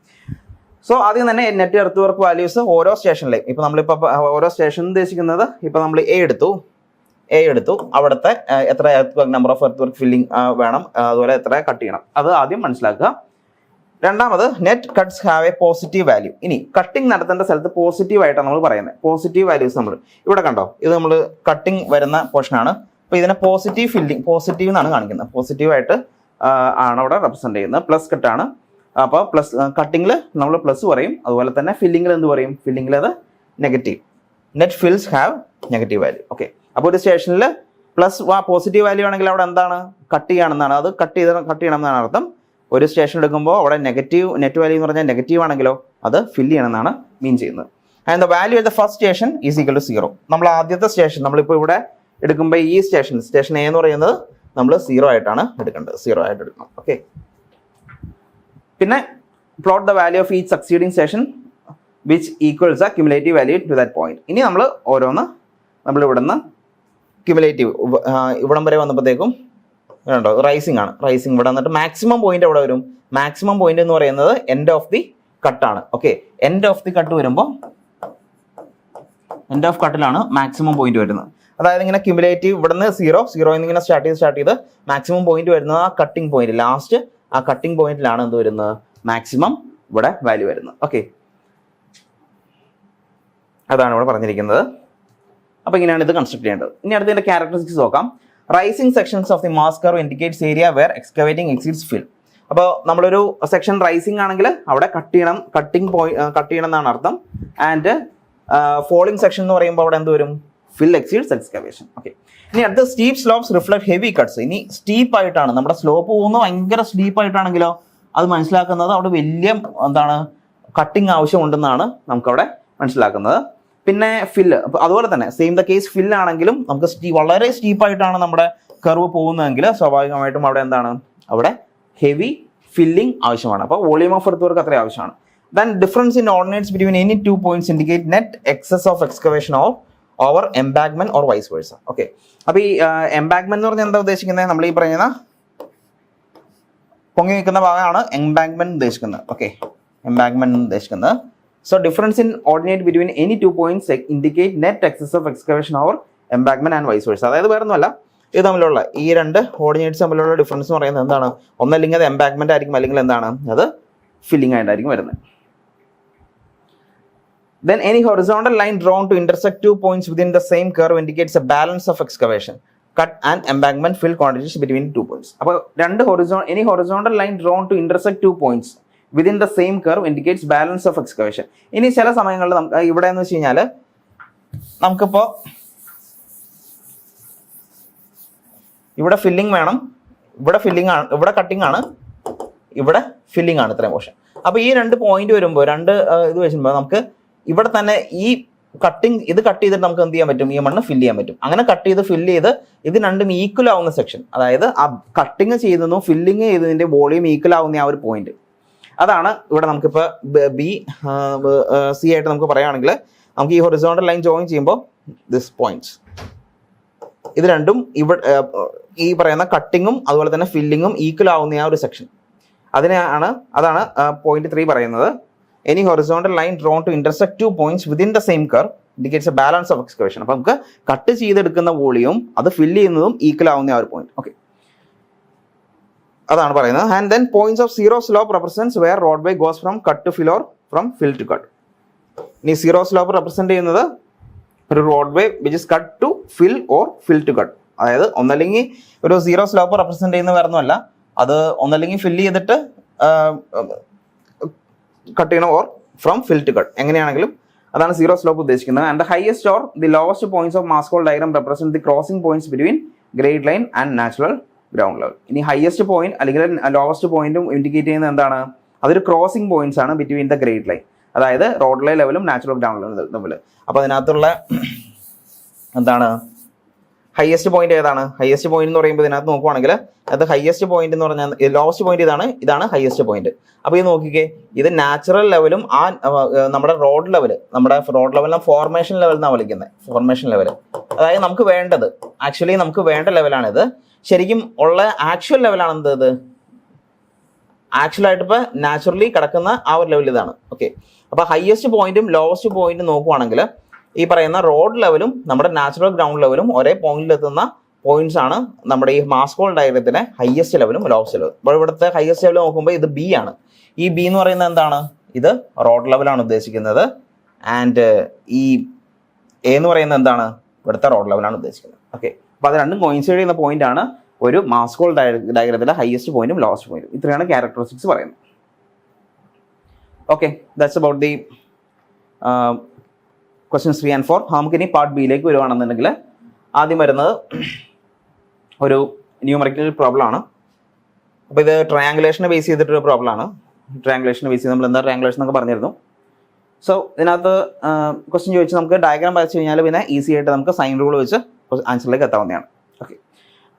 സോ ആദ്യം തന്നെ നെറ്റ് എർത്ത് വർക്ക് വാല്യൂസ് ഓരോ സ്റ്റേഷനിലെയും, ഇപ്പോൾ നമ്മളിപ്പോൾ ഓരോ സ്റ്റേഷൻ ഉദ്ദേശിക്കുന്നത്, ഇപ്പോൾ നമ്മൾ എ എടുത്തു, അവിടുത്തെ എത്ര number of earth work filling വേണം, അതുപോലെ എത്ര കട്ട് ചെയ്യണം, അത് ആദ്യം മനസ്സിലാക്കുക. രണ്ടാമത് net cuts have A positive value. ഇനി കട്ടിങ് നടത്തേണ്ട സ്ഥലത്ത് പോസിറ്റീവ് ആയിട്ടാണ് നമ്മൾ പറയുന്നത്. പോസിറ്റീവ് വാല്യൂസ് നമ്മൾ ഇവിടെ കണ്ടോ, ഇത് നമ്മൾ കട്ടിങ് വരുന്ന പോർഷനാണ്. അപ്പോൾ ഇതിനെ പോസിറ്റീവ് എന്നാണ് കാണിക്കുന്നത്. പോസിറ്റീവായിട്ട് ആണ് അവിടെ റെപ്രസെൻറ്റ് ചെയ്യുന്നത്. പ്ലസ് കട്ടാണ്. അപ്പോൾ പ്ലസ് കട്ടിങ്ങിൽ നമ്മൾ പ്ലസ് പറയും, അതുപോലെ തന്നെ ഫില്ലിങ്ങിൽ എന്ത് പറയും, ഫില്ലിങ്ങിൽ അത് negative. Net fils have negative value. Okay, അപ്പോൾ ഒരു സ്റ്റേഷനിൽ പ്ലസ് പോസിറ്റീവ് വാല്യൂ ആണെങ്കിൽ അവിടെ എന്താണ്, കട്ട് ചെയ്യണമെന്നാണ്, അത് കട്ട് ചെയ്യണം എന്നാണ് അർത്ഥം. ഒരു സ്റ്റേഷൻ എടുക്കുമ്പോൾ അവിടെ നെറ്റ് വാല്യൂ എന്ന് പറഞ്ഞാൽ നെഗറ്റീവ് ആണെങ്കിലോ അത് ഫില്ല് ചെയ്യണമെന്നാണ് മീൻ ചെയ്യുന്നത്. And the value of the first station is equal to 0. നമ്മൾ ആദ്യത്തെ സ്റ്റേഷൻ നമ്മളിപ്പോൾ ഇവിടെ എടുക്കുമ്പോൾ ഈ സ്റ്റേഷൻ എ എന്ന് പറയുന്നത് നമ്മൾ 0 ആയിട്ടാണ് എടുക്കേണ്ടത്, 0 ആയിട്ട് എടുക്കണം. ഓക്കെ, പിന്നെ plot the value of each succeeding station which equals the cumulative value to that point. ഇനി നമ്മൾ ഇവിടുന്ന് ക്യുമുലേറ്റീവ് ഇവിടം വരെ വന്നപ്പോഴത്തേക്കും വേണ്ടോ റൈസിംഗ് ആണ്. റൈസിംഗ് ഇവിടെ വന്നിട്ട് മാക്സിമം പോയിന്റ് എവിടെ വരും, മാക്സിമം പോയിന്റ് എന്ന് പറയുന്നത് എൻഡ് ഓഫ് ദി കട്ടാണ്. Okay, end of the cut വരുമ്പോൾ എൻഡ് ഓഫ് കട്ടിലാണ് മാക്സിമം പോയിന്റ് വരുന്നത്. അതായത് ഇങ്ങനെ ക്യുമുലേറ്റീവ് ഇവിടുന്ന് 0 എന്നിങ്ങനെ സ്റ്റാർട്ട് ചെയ്ത് മാക്സിമം പോയിന്റ് വരുന്നത് ആ കട്ടിംഗ് പോയിന്റ്, ലാസ്റ്റ് ആ കട്ടിംഗ് പോയിന്റിലാണ് എന്ത് വരുന്നത്, മാക്സിമം ഇവിടെ വാല്യൂ വരുന്നത്. ഓക്കെ, അതാണ് ഇവിടെ പറഞ്ഞിരിക്കുന്നത്. അപ്പോൾ ഇങ്ങനെയാണ് ഇത് കൺസ്ട്രക്ട് ചെയ്യേണ്ടത്. ഇനി അടുത്തതിൻ്റെ ക്യാരക്ടറിസ്റ്റിക്സ് നോക്കാം. Rising sections of the mass curve indicates area where excavating exceeds fill. അപ്പോൾ നമ്മളൊരു സെക്ഷൻ റൈസിംഗ് ആണെങ്കിൽ അവിടെ കട്ട് ചെയ്യണം എന്നാണ് അർത്ഥം. ആൻഡ് ഫോളിംഗ് സെക്ഷൻ എന്ന് പറയുമ്പോൾ അവിടെ എന്ത് വരും, fill exceeds excavation. Okay. ഇനി അടുത്ത steep slopes reflect heavy cuts. ഇനി സ്റ്റീപ്പ് ആയിട്ടാണ് നമ്മുടെ സ്ലോപ്പ് പോകുന്നത്, ഭയങ്കര സ്റ്റീപ്പ് ആയിട്ടാണെങ്കിലോ അത് മനസ്സിലാക്കുന്നത് അവിടെ വലിയ എന്താണ് കട്ടിങ് ആവശ്യമുണ്ടെന്നാണ് നമുക്കവിടെ മനസ്സിലാക്കുന്നത്. പിന്നെ ഫില്ല് അതുപോലെ തന്നെ സെയിം ദ കേസ് ഫില്ലാണെങ്കിലും നമുക്ക് വളരെ സ്റ്റീപ്പായിട്ടാണ് നമ്മുടെ കർവ് പോകുന്നതെങ്കിൽ സ്വാഭാവികമായിട്ടും അവിടെ എന്താണ് അവിടെ ഹെവി ഫില്ലിംഗ് ആവശ്യമാണ്. അപ്പോൾ വോളിയം ഓഫ് എർത്ത് വർക്ക് അത്രയും ആവശ്യമാണ്. Then difference in ordinates between any 2 points indicate net excess of excavation over embankment or vice versa. Okay, അപ്പോൾ ഈ എംബാങ്ക്മെന്റ് എന്ന് പറഞ്ഞാൽ എന്താ ഉദ്ദേശിക്കുന്നത്? നമ്മൾ ഈ പറയുന്ന പൊങ്ങി നിൽക്കുന്ന ഭാഗമാണ് എംബാങ്ക്മെന്റ് ഉദ്ദേശിക്കുന്നത്. ഓക്കെ, എംബാങ്ക്മെന്റ് ഉദ്ദേശിക്കുന്നത്. So difference in ordinate between any 2 points indicate net excess of excavation over embankment and vice versa. അതായത് വേറെ ഒന്നുമല്ല, ഇത് തമ്മിലുള്ള ഈ രണ്ട് ഓർഡിനേറ്റ്സ് തമ്മിലുള്ള ഡിഫറൻസ് എന്ന് പറയുന്നത് എന്താണ്? ഒന്നല്ലെങ്കിൽ അത് എംബാങ്ക്മെന്റ് ആയിരിക്കും, അല്ലെങ്കിൽ എന്താണ് അത് ഫില്ലിംഗ് ആയിട്ടായിരിക്കും വരുന്നത്. Then any horizontal line drawn to intersect 2 points within the same curve indicates a balance of excavation, cut and embankment fill quantities between 2 points. അപ്പോൾ any horizontal line drawn to intersect 2 points within the same curve indicates balance of excavation. ഇനി ചില സമയങ്ങളിൽ നമുക്ക് ഇവിടെ എന്ന് വെച്ച് കഴിഞ്ഞാൽ നമുക്കിപ്പോൾ ഇവിടെ ഫില്ലിംഗ് വേണം, ഇവിടെ ഫില്ലിംഗ് ആണ്, ഇവിടെ കട്ടിംഗ് ആണ്, ഇവിടെ ഫില്ലിംഗ് ആണ്, ഇത്രയും പോർഷൻ. അപ്പോൾ ഈ രണ്ട് പോയിന്റ് വരുമ്പോൾ ഇത് വെച്ചുമ്പോൾ നമുക്ക് ഇവിടെ തന്നെ ഈ ഇത് കട്ട് ചെയ്തിട്ട് നമുക്ക് എന്ത് ചെയ്യാൻ പറ്റും? ഈ മണ്ണ് ഫില്ല് ചെയ്യാൻ പറ്റും. അങ്ങനെ കട്ട് ചെയ്ത് ഫില്ല് ചെയ്ത് ഇത് രണ്ടും ഈക്വൽ ആവുന്ന സെക്ഷൻ, അതായത് ആ കട്ടിങ് ചെയ്തതും ഫില്ലിങ് ചെയ്തതിന്റെ വോളിയം ഈക്വൽ ആവുന്ന ആ ഒരു പോയിന്റ്, അതാണ് ഇവിടെ നമുക്കിപ്പോൾ ബി സി ആയിട്ട് നമുക്ക് പറയുകയാണെങ്കിൽ നമുക്ക് ഈ ഹൊറിസോണ്ടൽ ലൈൻ ജോയിൻ ചെയ്യുമ്പോൾ ദിസ് പോയിന്റ്സ് ഇത് രണ്ടും ഇവിടെ ഈ പറയുന്ന കട്ടിങ്ങും അതുപോലെ തന്നെ ഫില്ലിങ്ങും ഈക്വൽ ആവുന്ന ആ ഒരു സെക്ഷൻ, അതാണ് പോയിന്റ് 3 പറയുന്നത്. Any horizontal line drawn to intersect 2 points within the same curve indicates a balance of excavation. അപ്പോൾ നമുക്ക് കട്ട് ചെയ്തെടുക്കുന്ന വോളിയം അത് ഫില്ല് ചെയ്യുന്നതും ഈക്വൽ ആവുന്ന ആ ഒരു പോയിന്റ്. ഓക്കെ, അതാണ് പറയുന്നത്. And then points of zero slope represents where roadway goes from cut to fill or from fill to cut. ഇനി സീറോ സ്ലോപ്പ് റെപ്രസെന്റ് ചെയ്യുന്നത് ഒരു roadway which is cut to fill or fill to cut. അതായത് ഒന്നല്ലെങ്കിൽ ഒരു സീറോ സ്ലോപ്പ് റെപ്രസെന്റ് ചെയ്യുന്ന വേറൊന്നുമല്ല, അത് ഒന്നല്ലെങ്കിൽ ഫില്ല് ചെയ്തിട്ട് കട്ട് ചെയ്യണം or from fill to cut, എങ്ങനെയാണെങ്കിലും അതാണ് സീറോ സ്ലോപ്പ് ഉദ്ദേശിക്കുന്നത്. And the highest or the lowest points of mass haul diagram represent the crossing points between grade line and natural ground level. ഇനി ഹൈയസ്റ്റ് പോയിന്റ് അല്ലെങ്കിൽ ലോവസ്റ്റ് പോയിന്റും ഇൻഡിക്കേറ്റ് ചെയ്യുന്നത് എന്താണ്? അതൊരു ക്രോസിംഗ് പോയിന്റ്സ് ആണ് ബിറ്റ്വീൻ ദ ഗ്രേഡ് ലൈൻ, അതായത് റോഡ് ലൈൻ ലെവലും നാച്ചുറൽ ഗ്രൗണ്ട് ലെവലും തമ്മിൽ. അപ്പോൾ അതിനകത്തുള്ള എന്താണ് ഹയസ്റ്റ് പോയിന്റ് ഏതാണ്? ഹയസ്റ്റ് പോയിന്റ് എന്ന് പറയുമ്പോൾ ഇതിനകത്ത് നോക്കുവാണെങ്കിൽ അത് ഹയസ്റ്റ് പോയിന്റ് എന്ന് പറഞ്ഞാൽ ലോവസ്റ്റ് പോയിന്റ് ഇതാണ് ഹയസ്റ്റ് പോയിന്റ്. അപ്പോൾ ഇത് നോക്കിക്കേ, ഇത് നാച്ചുറൽ ലെവലും നമ്മുടെ റോഡ് ലെവലിനെ ഫോർമേഷൻ ലെവൽ എന്നാണ് വിളിക്കുന്നത്. ഫോർമേഷൻ ലെവൽ അതായത് നമുക്ക് വേണ്ട ലെവലാണിത്. ശരിക്കും ഉള്ള ആക്ച്വൽ ലെവലാണ് ഇത് ആക്ച്വലായിട്ട് ഇപ്പോൾ നാച്ചുറലി കിടക്കുന്ന ആ ഒരു ലെവൽ ഇതാണ്. ഓക്കെ, അപ്പോൾ ഹയസ്റ്റ് പോയിന്റും ലോവസ്റ്റ് പോയിന്റും നോക്കുവാണെങ്കിൽ ഈ പറയുന്ന റോഡ് ലെവലും നമ്മുടെ നാച്ചുറൽ ഗ്രൗണ്ട് ലെവലും ഒരേ പോയിന്റിൽ എത്തുന്ന പോയിന്റ്സ് ആണ് നമ്മുടെ ഈ മാസ്കോൾ ഡയഗ്രത്തിലെ ഹയസ്റ്റ് ലെവലും ലോവസ്റ്റ് ലെവലും. അപ്പോൾ ഇവിടുത്തെ ഹയസ്റ്റ് ലെവൽ നോക്കുമ്പോൾ ഇത് ബി ആണ്. ഈ ബി എന്ന് പറയുന്നത് എന്താണ്? ഇത് റോഡ് ലെവലാണ് ഉദ്ദേശിക്കുന്നത്. ആൻഡ് ഈ എ എന്ന് പറയുന്നത് എന്താണ്? ഇവിടുത്തെ റോഡ് ലെവലാണ് ഉദ്ദേശിക്കുന്നത്. ഓക്കെ, അപ്പോൾ അത് രണ്ടും കോയിൻസൈഡ് ചെയ്യുന്ന പോയിന്റ് ആണ് ഒരു മാസ്കോൾ ഡയഗ്രത്തിലെ ഹയസ്റ്റ് പോയിന്റും ലോവസ്റ്റ് പോയിന്റും. ഇത്രയാണ് ക്യാരക്ടറിസ്റ്റിക്സ് പറയുന്നത്. Okay, that's about the questions 3 and 4. നമുക്കിനി പാർട്ട് ബിയിലേക്ക് വരുവാണെന്നുണ്ടെങ്കിൽ ആദ്യം വരുന്നത് ഒരു ന്യൂമറിക്കൽ പ്രോബ്ലം ആണ്. അപ്പോൾ ഇത് ട്രയാങ്കുലേഷനെ ബേസ് ചെയ്തിട്ടൊരു പ്രോബ്ലം ആണ്. ട്രയാങ്കുലേഷനെ ബേസ് ചെയ്ത് നമ്മൾ എന്താ ട്രയാങ്കുലേഷൻ എന്നൊക്കെ പറഞ്ഞിരുന്നു. സോ ഇതിനകത്ത് ക്വസ്റ്റ്യൻ ചോദിച്ച് നമുക്ക് ഡയഗ്രാം വരച്ച് കഴിഞ്ഞാൽ പിന്നെ ഈസി ആയിട്ട് നമുക്ക് സൈൻ റൂൾ വെച്ച് ആൻസറിലേക്ക് എത്താവുന്നതാണ്. ഓക്കെ,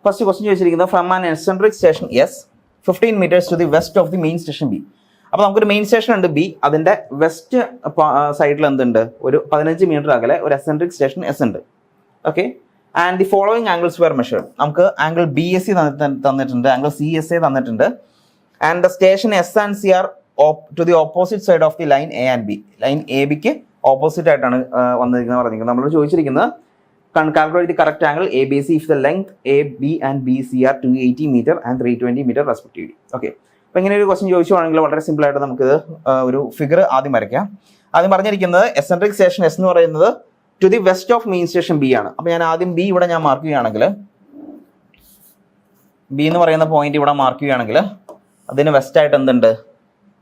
ഫസ്റ്റ് ക്വസ്റ്റ്യൻ ചോദിച്ചിരിക്കുന്നത് from an eccentric station S 15 meters to the west of the main station B. അപ്പോൾ നമുക്കൊരു മെയിൻ സ്റ്റേഷൻ ഉണ്ട് ബി, അതിൻ്റെ വെസ്റ്റ് സൈഡിൽ എന്തുണ്ട്? ഒരു 15 meter അകലെ ഒരു എക്സെൻട്രിക് സ്റ്റേഷൻ എസ് ഉണ്ട്. Okay, and the following angles were measured. നമുക്ക് ആംഗിൾ ബി എസ് സി തന്നിട്ടുണ്ട്, ആംഗിൾ സി എസ് എ തന്നിട്ടുണ്ട്. And the station S and C are to the opposite side of the line A and B. Line A ബിക്ക് ഓപ്പോസിറ്റ് ആയിട്ടാണ് പറഞ്ഞിരിക്കുന്നത്. നമ്മൾ ചോദിച്ചിരിക്കുന്നത് calculate the correct angle ABC if the length AB and BC are 280 meter and 320 meter respectively. Okay, അപ്പോൾ ഇങ്ങനെ ഒരു ക്വസ്റ്റ്യൻ ചോദിച്ചുവാണെങ്കിൽ വളരെ സിമ്പിൾ ആയിട്ട് നമുക്കിത് ഒരു ഫിഗർ ആദ്യം വരയ്ക്കാം. ആദ്യം പറഞ്ഞിരിക്കുന്നത് എക്സെൻട്രിക് സ്റ്റേഷൻ എസ് എന്ന് പറയുന്നത് to the west of main station B ആണ്. അപ്പോൾ ഞാൻ ആദ്യം ബി ഇവിടെ ഞാൻ മാർക്ക് ചെയ്യുകയാണെങ്കിൽ, ബി എന്ന് പറയുന്ന പോയിന്റ് ഇവിടെ മാർക്ക് ചെയ്യുകയാണെങ്കിൽ അതിന് വെസ്റ്റ് ആയിട്ട് എന്തുണ്ട്?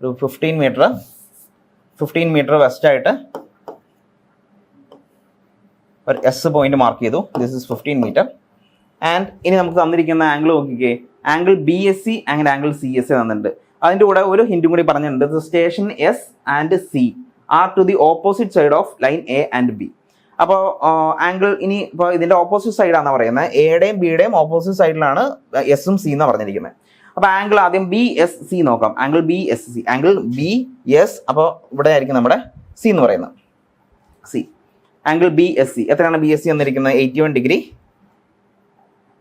ഒരു 15 meter വെസ്റ്റ് ആയിട്ട് ഒരു എസ് പോയിന്റ് മാർക്ക് ചെയ്തു. This is 15 meter. ആൻഡ് ഇനി നമുക്ക് തന്നിരിക്കുന്ന ആംഗിൾ നോക്കിക്കേ. Angle B S C and angle C S A തന്നിട്ടുണ്ട്. അതിൻ്റെ കൂടെ ഒരു ഹിൻറ്റും കൂടി പറഞ്ഞിട്ടുണ്ട്. Station S and C are to the opposite side of line A and B. അപ്പോൾ ആംഗിൾ ഇനി ഇപ്പോൾ ഇതിൻ്റെ ഓപ്പോസിറ്റ് സൈഡാണെന്ന് പറയുന്നത്. എയുടെയും ബിയുടെയും ഓപ്പോസിറ്റ് സൈഡിലാണ് എസും സി എന്ന് പറഞ്ഞിരിക്കുന്നത്. അപ്പോൾ ആംഗിൾ ആദ്യം ബി എസ് സി നോക്കാം. Angle B S C, angle B S, അപ്പോൾ ഇവിടെ ആയിരിക്കും നമ്മുടെ സി എന്ന് പറയുന്നത്. C angle B S C എത്രയാണ് ബി എസ് സി എന്നിരിക്കുന്നത്? 81 degree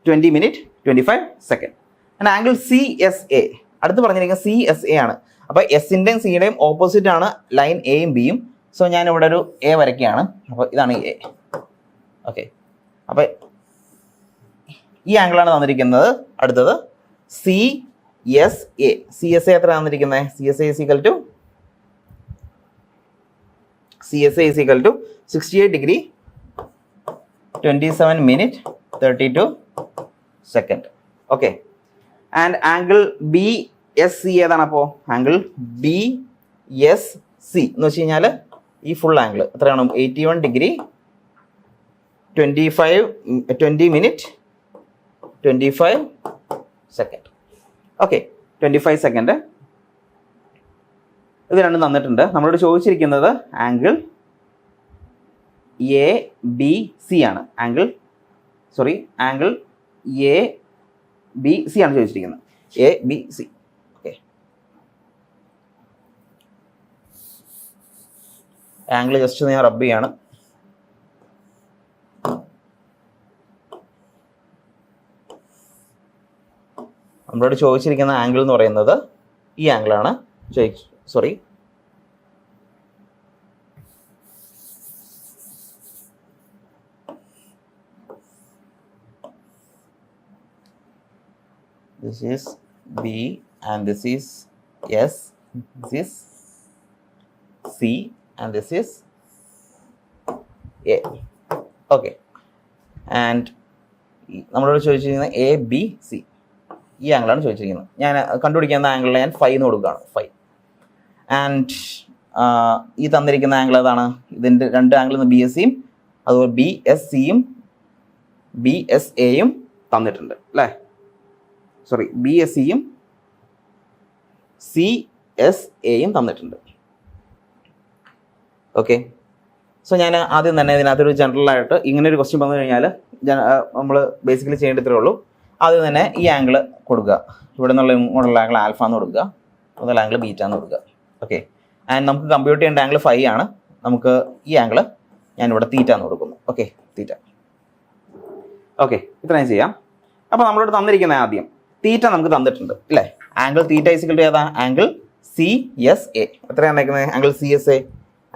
20 minute 25 second. And angle C S A അടുത്ത് പറഞ്ഞിരിക്കുന്നത് സി എസ് എ ആണ്. അപ്പോൾ എസിൻ്റെയും സിയുടെയും ഓപ്പോസിറ്റ് ആണ് ലൈൻ എയും ബിയും. സോ ഞാൻ ഇവിടെ ഒരു എ വരയ്ക്കുകയാണ്. അപ്പോൾ ഇതാണ് എ. ഓക്കെ, അപ്പോൾ ഈ ആംഗിളാണ് തന്നിരിക്കുന്നത്. അടുത്തത് C S A. C S A എത്ര തന്നിരിക്കുന്നത്? C S A is equal to 68 degree 27 minute 32 second. Okay, and angle B S C ഏതാണ്? അപ്പോൾ ആംഗിൾ ബി എസ് സി എന്ന് വെച്ച് കഴിഞ്ഞാൽ ഈ ഫുൾ ആംഗിൾ എത്രയാണ്? 81 degree 20 minute 25 second. Okay, 25 second. ഇത് രണ്ടും തന്നിട്ടുണ്ട്. നമ്മളോട് ചോദിച്ചിരിക്കുന്നത് ആംഗിൾ എ ബി സി ആണ്. ആംഗിൾ എ ബി സി ആണ് ചോദിച്ചിരിക്കുന്നത്. A B C. Okay, angle just ഞാൻ റബ്ബ് ചെയ്യാണ്. നമ്മളോട് ചോദിച്ചിരിക്കുന്ന ആംഗിൾ എന്ന് പറയുന്നത് ഈ ആംഗിളാണ്. Sorry, this is B and this is S, this is C and this is A. Okay, and നമ്മളോട് ചോദിച്ചിരിക്കുന്നത് എ ബി സി ഈ ആംഗിളാണ് ചോദിച്ചിരിക്കുന്നത്. ഞാൻ കണ്ടുപിടിക്കുന്ന ആംഗിളിൽ ഞാൻ 5 എന്ന് കൊടുക്കുകയാണ്. 5. ആൻഡ് ഈ തന്നിരിക്കുന്ന ആംഗിൾ ഏതാണ്? ഇതിൻ്റെ രണ്ട് ആംഗിൾ ബി എസ് സിയും അതുപോലെ ബി എസ് സിയും ബി എസ് എയും തന്നിട്ടുണ്ട് അല്ലേ? സോറി, ബി എസ് സിയും സി എസ് എയും തന്നിട്ടുണ്ട്. ഓക്കെ, സോ ഞാൻ ആദ്യം തന്നെ ഇതിനകത്തൊരു ജനറലായിട്ട് ഇങ്ങനെ ഒരു ക്വസ്റ്റ്യൻ വന്നു കഴിഞ്ഞാൽ നമ്മൾ ബേസിക്കലി ചെയ്യേണ്ടത്രേ ഉള്ളൂ. ആദ്യം തന്നെ ഈ ആംഗിൾ കൊടുക്കുക. ഇവിടെ നിന്നുള്ള ഇങ്ങോട്ടുള്ള ആംഗിൾ ആൽഫ എന്ന് കൊടുക്കുക, അതുപോലെ ആംഗിൾ ബീറ്റ എന്ന് കൊടുക്കുക. ഓക്കെ, ആൻഡ് നമുക്ക് കമ്പ്യൂട്ട് ചെയ്യേണ്ട ആംഗിൾ 5 ആണ്. നമുക്ക് ഈ ആംഗിൾ ഞാനിവിടെ തീറ്റ എന്ന് കൊടുക്കുന്നു. ഓക്കെ, തീറ്റ. ഓക്കെ, ഇത്രയും ചെയ്യാം. അപ്പോൾ നമ്മളോട് തന്നിരിക്കുന്ന ആദ്യം തീറ്റ നമുക്ക് തന്നിട്ടുണ്ട് അല്ലേ? ആംഗിൾ തീറ്റ ഈക്വൽ ടു ഏതാ? Angle C S A. എത്രയാണ് തന്നിരിക്കുന്നത്? Angle C S A.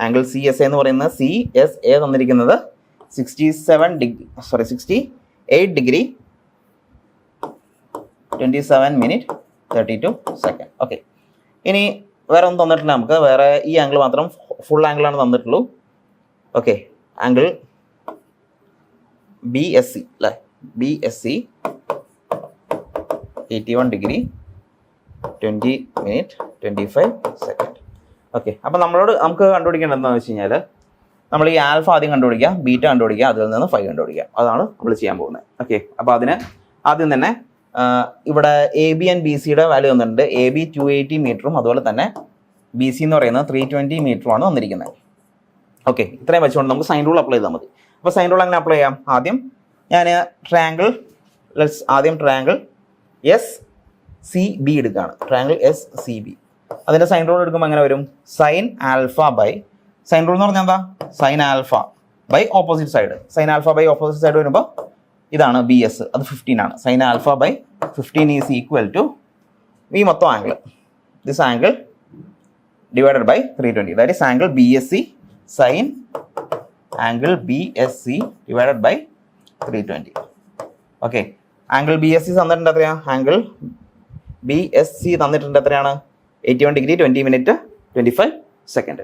Angle C S A എന്ന് പറയുന്നത് സി എസ് എ തന്നിരിക്കുന്നത് 68 ഡിഗ്രി 27 മിനിറ്റ് 32 സെക്കൻഡ്. ഓക്കെ, ഇനി വേറെ ഒന്നും തന്നിട്ടില്ല നമുക്ക്. വേറെ ഈ ആംഗിൾ മാത്രം ഫുൾ ആംഗിളാണ് തന്നിട്ടുള്ളൂ. Okay, angle B S C അല്ലേ? B S C 81 degree 20 minute 25 second. Okay, അപ്പോൾ നമുക്ക് കണ്ടുപിടിക്കേണ്ടത് എന്താണെന്ന് വെച്ച് കഴിഞ്ഞാൽ നമ്മൾ ഈ ആൽഫ ആദ്യം കണ്ടുപിടിക്കുക, ബീറ്റ കണ്ടുപിടിക്കുക, അതിൽ നിന്ന് 5 കണ്ടുപിടിക്കുക. അതാണ് നമ്മൾ ചെയ്യാൻ പോകുന്നത്. ഓക്കെ, അപ്പോൾ അതിന് ആദ്യം തന്നെ ഇവിടെ എ ബി ആൻഡ് ബി സിയുടെ വാല്യൂ തന്നിട്ടുണ്ട്. എ ബി 280 മീറ്ററും അതുപോലെ തന്നെ ബി സി എന്ന് പറയുന്നത് 320 മീറ്ററുമാണ് തന്നിരിക്കുന്നത്. ഓക്കെ, ഇത്രയും വെച്ചുകൊണ്ട് നമുക്ക് സൈൻ റൂൾ അപ്ലൈ ചെയ്താൽ മതി. അപ്പോൾ സൈൻ റൂൾ എങ്ങനെ അപ്ലൈ ചെയ്യാം? ആദ്യം ഞാൻ ട്രയാങ്കിൾ എസ് സി ബി എടുക്കുകയാണ്. Triangle S C B. അതിൻ്റെ സൈൻ റൂൾ എടുക്കുമ്പോൾ എങ്ങനെ വരും? Sine alpha by, sine rule എന്ന് പറഞ്ഞാൽ എന്താ? Sine alpha by opposite side. Sine alpha by opposite side വരുമ്പോൾ ഇതാണ് ബി എസ്, അത് 15 ആണ്. Sine alpha by 15 is equal to ഈ മൊത്തം angle, this angle divided by 320. That is angle B S C sine angle B S C divided by 320. Okay, angle B S C തന്നിട്ടുണ്ട് എത്രയാണ്? ആംഗിൾ ബി എസ് സി തന്നിട്ടുണ്ട് എത്രയാണ്? 81 ഡിഗ്രി 20 മിനിറ്റ് 25 സെക്കൻഡ്.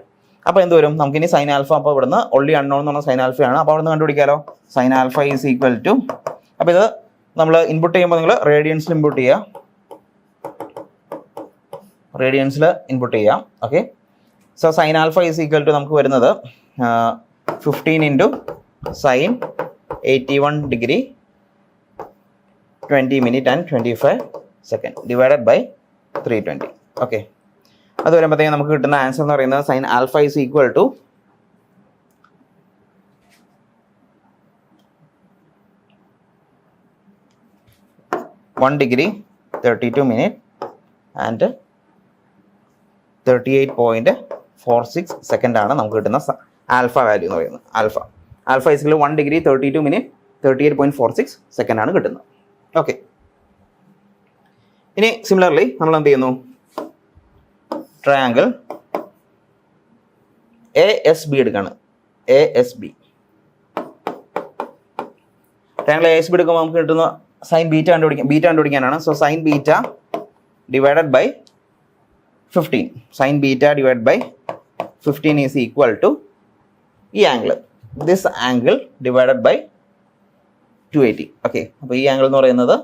അപ്പോൾ എന്ത് വരും? നമുക്കിനി സൈൻ ആൽഫ, അപ്പോൾ ഇവിടുന്ന് ഒള്ളി അൺനോൺ എന്ന് പറഞ്ഞാൽ സൈൻ ആൽഫയാണ്. അപ്പോൾ അവിടെ നിന്ന് കണ്ടുപിടിക്കാമല്ലോ. Sine alpha is equal to, അപ്പോൾ ഇത് നമ്മൾ ഇൻപുട്ട് ചെയ്യുമ്പോൾ നിങ്ങൾ റേഡിയൻസിൽ ഇൻപുട്ട് ചെയ്യുക. Okay, so sine alpha is equal to നമുക്ക് വരുന്നത് 15 × sine 81 degree 20 minute and 25 second divided by 320. Okay, അത് വരുമ്പോഴത്തേക്കും നമുക്ക് കിട്ടുന്ന ആൻസർ എന്ന് പറയുന്നത് sine alpha is equal to 1 degree 32 minute and 38.46 second ആണ് നമുക്ക് കിട്ടുന്ന ആൽഫ വാല്യൂ എന്ന് പറയുന്നത്. Alpha is 1 degree 32 minute 38.46 second ആണ് കിട്ടുന്നത്. ഓക്കെ, ഇനി സിമിലർലി നമ്മൾ എന്ത് ചെയ്യുന്നു, ട്രയാങ്കിൾ ASB എടുക്കുകയാണ്. ASB ട്രയാങ്കിൾ ASB എടുക്കുമ്പോൾ നമുക്ക് കിട്ടുന്ന സൈൻ ബീറ്റ കണ്ടുപിടിക്കാനാണ്. So sine beta divided by 15, sine beta divide by 15 is equal to ഈ angle, this angle divided by 280. Okay, അപ്പോൾ ഈ ആംഗിൾ എന്ന് പറയുന്നത്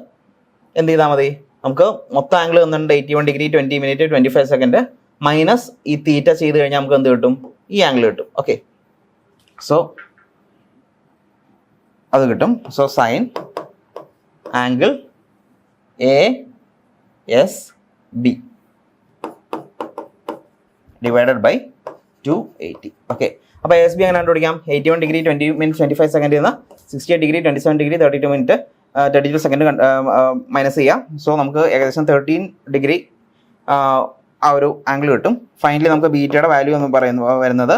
എന്ത് ചെയ്താൽ മതി, നമുക്ക് മൊത്തം ആംഗിൾ തന്നിട്ടുണ്ട് 81 ഡിഗ്രി 20 മിനിറ്റ് 25 സെക്കൻഡ് മൈനസ് ഈ തീറ്റ ചെയ്ത് കഴിഞ്ഞാൽ നമുക്ക് എന്ത് കിട്ടും, ഈ ആംഗിൾ കിട്ടും. ഓക്കെ, സോ അത് കിട്ടും. So sine angle ASB divided by 280. Okay, അപ്പോൾ ASB അങ്ങനെ കണ്ടുപിടിക്കാം. 81 ഡിഗ്രി 20 മിനിറ്റ് 25 സെക്കൻഡ് നിന്ന് 68 degree 27 degree 32 minute 32 second minus ചെയ്യാം. സോ നമുക്ക് ഏകദേശം 13 ഡിഗ്രി ആ ഒരു ആംഗിൾ കിട്ടും. ഫൈനലി നമുക്ക് ബീറ്റയുടെ വാല്യൂ എന്ന് വരുന്നത്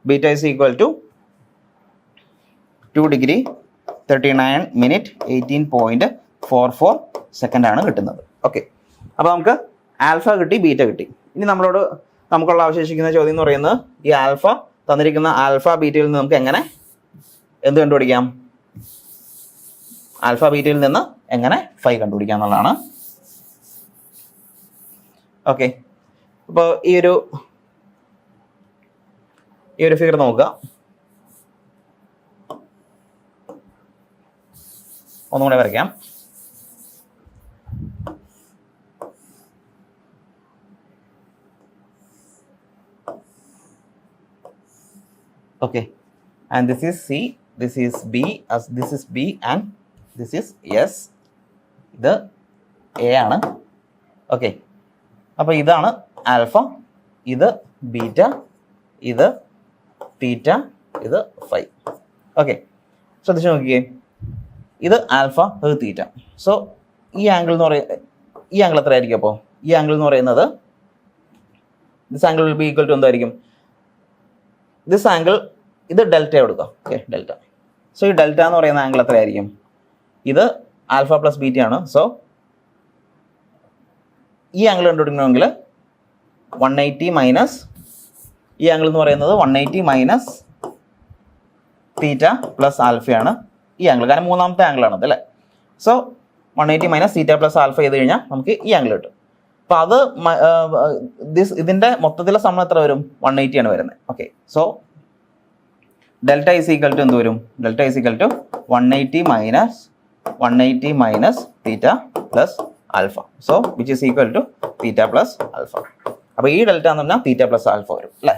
beta is equal to 2 degree 39 minute 18.44 second ആണ് കിട്ടുന്നത്. ഓക്കെ, അപ്പോൾ നമുക്ക് ആൽഫ കിട്ടി, ബീറ്റ കിട്ടി. ഇനി നമുക്കുള്ള അവശേഷിക്കുന്ന ചോദ്യം എന്ന് പറയുന്നത് ഈ ആൽഫ തന്നിരിക്കുന്ന ആൽഫ ബീറ്റയിൽ നിന്ന് നമുക്ക് എങ്ങനെ എന്ത് കണ്ടുപിടിക്കാം, ആൽഫ ബീറ്റയിൽ നിന്ന് എങ്ങനെ ഫൈ കണ്ടുപിടിക്കാം എന്നുള്ളതാണ്. ഓക്കെ, അപ്പോൾ ഈ ഒരു ഫിഗർ നോക്കുക. ഒന്നും കൂടെ വരയ്ക്കാം. Okay, and this is C, this is B, as this is B and this is S. ഇത് A ആണ്. ഓക്കെ, അപ്പോൾ ഇതാണ് ആൽഫ, ഇത് ബീറ്റ, ഇത് തീറ്റ, ഇത് ഫൈ. ഓക്കെ, ശ്രദ്ധിച്ച് നോക്കിയേ, ഇത് ആൽഫ, ഇത് തീറ്റ. സോ ഈ ആംഗിൾ എത്ര ആയിരിക്കും? അപ്പോൾ ഈ ആംഗിൾ എന്ന് പറയുന്നത് this angle will be equal to എന്തായിരിക്കും, ദിസ് ആംഗിൾ, ഇത് ഡെൽറ്റ കൊടുക്കാം. Okay, delta. സോ ഈ ഡെൽറ്റ എന്ന് പറയുന്ന ആംഗിൾ എത്രയായിരിക്കും? ഇത് ആൽഫ പ്ലസ് ബീറ്റ ആണ്. സോ ഈ ആംഗിൾ കണ്ടുപിടിക്കണമെങ്കിൽ 180 മൈനസ് ഈ ആംഗിൾ എന്ന് പറയുന്നത് 180 മൈനസ് തീറ്റ പ്ലസ് ആൽഫയാണ് ഈ ആംഗിൾ, കാരണം മൂന്നാമത്തെ ആംഗിളാണത് അല്ലേ. So 180 minus theta plus alpha ചെയ്ത് കഴിഞ്ഞാൽ നമുക്ക് ഈ ആംഗിൾ കിട്ടും. അപ്പോൾ അത് ഇതിൻ്റെ മൊത്തത്തിലെ സമയം എത്ര വരും? 180 ആണ് വരുന്നത്. Okay, so delta is equal to എന്ത് വരും? Delta is equal to 180 minus theta plus alpha. So which is equal to theta plus alpha. അപ്പോൾ ഈ ഡെൽറ്റ എന്ന് പറഞ്ഞാൽ തീറ്റ പ്ലസ് ആൽഫ വരും അല്ലേ.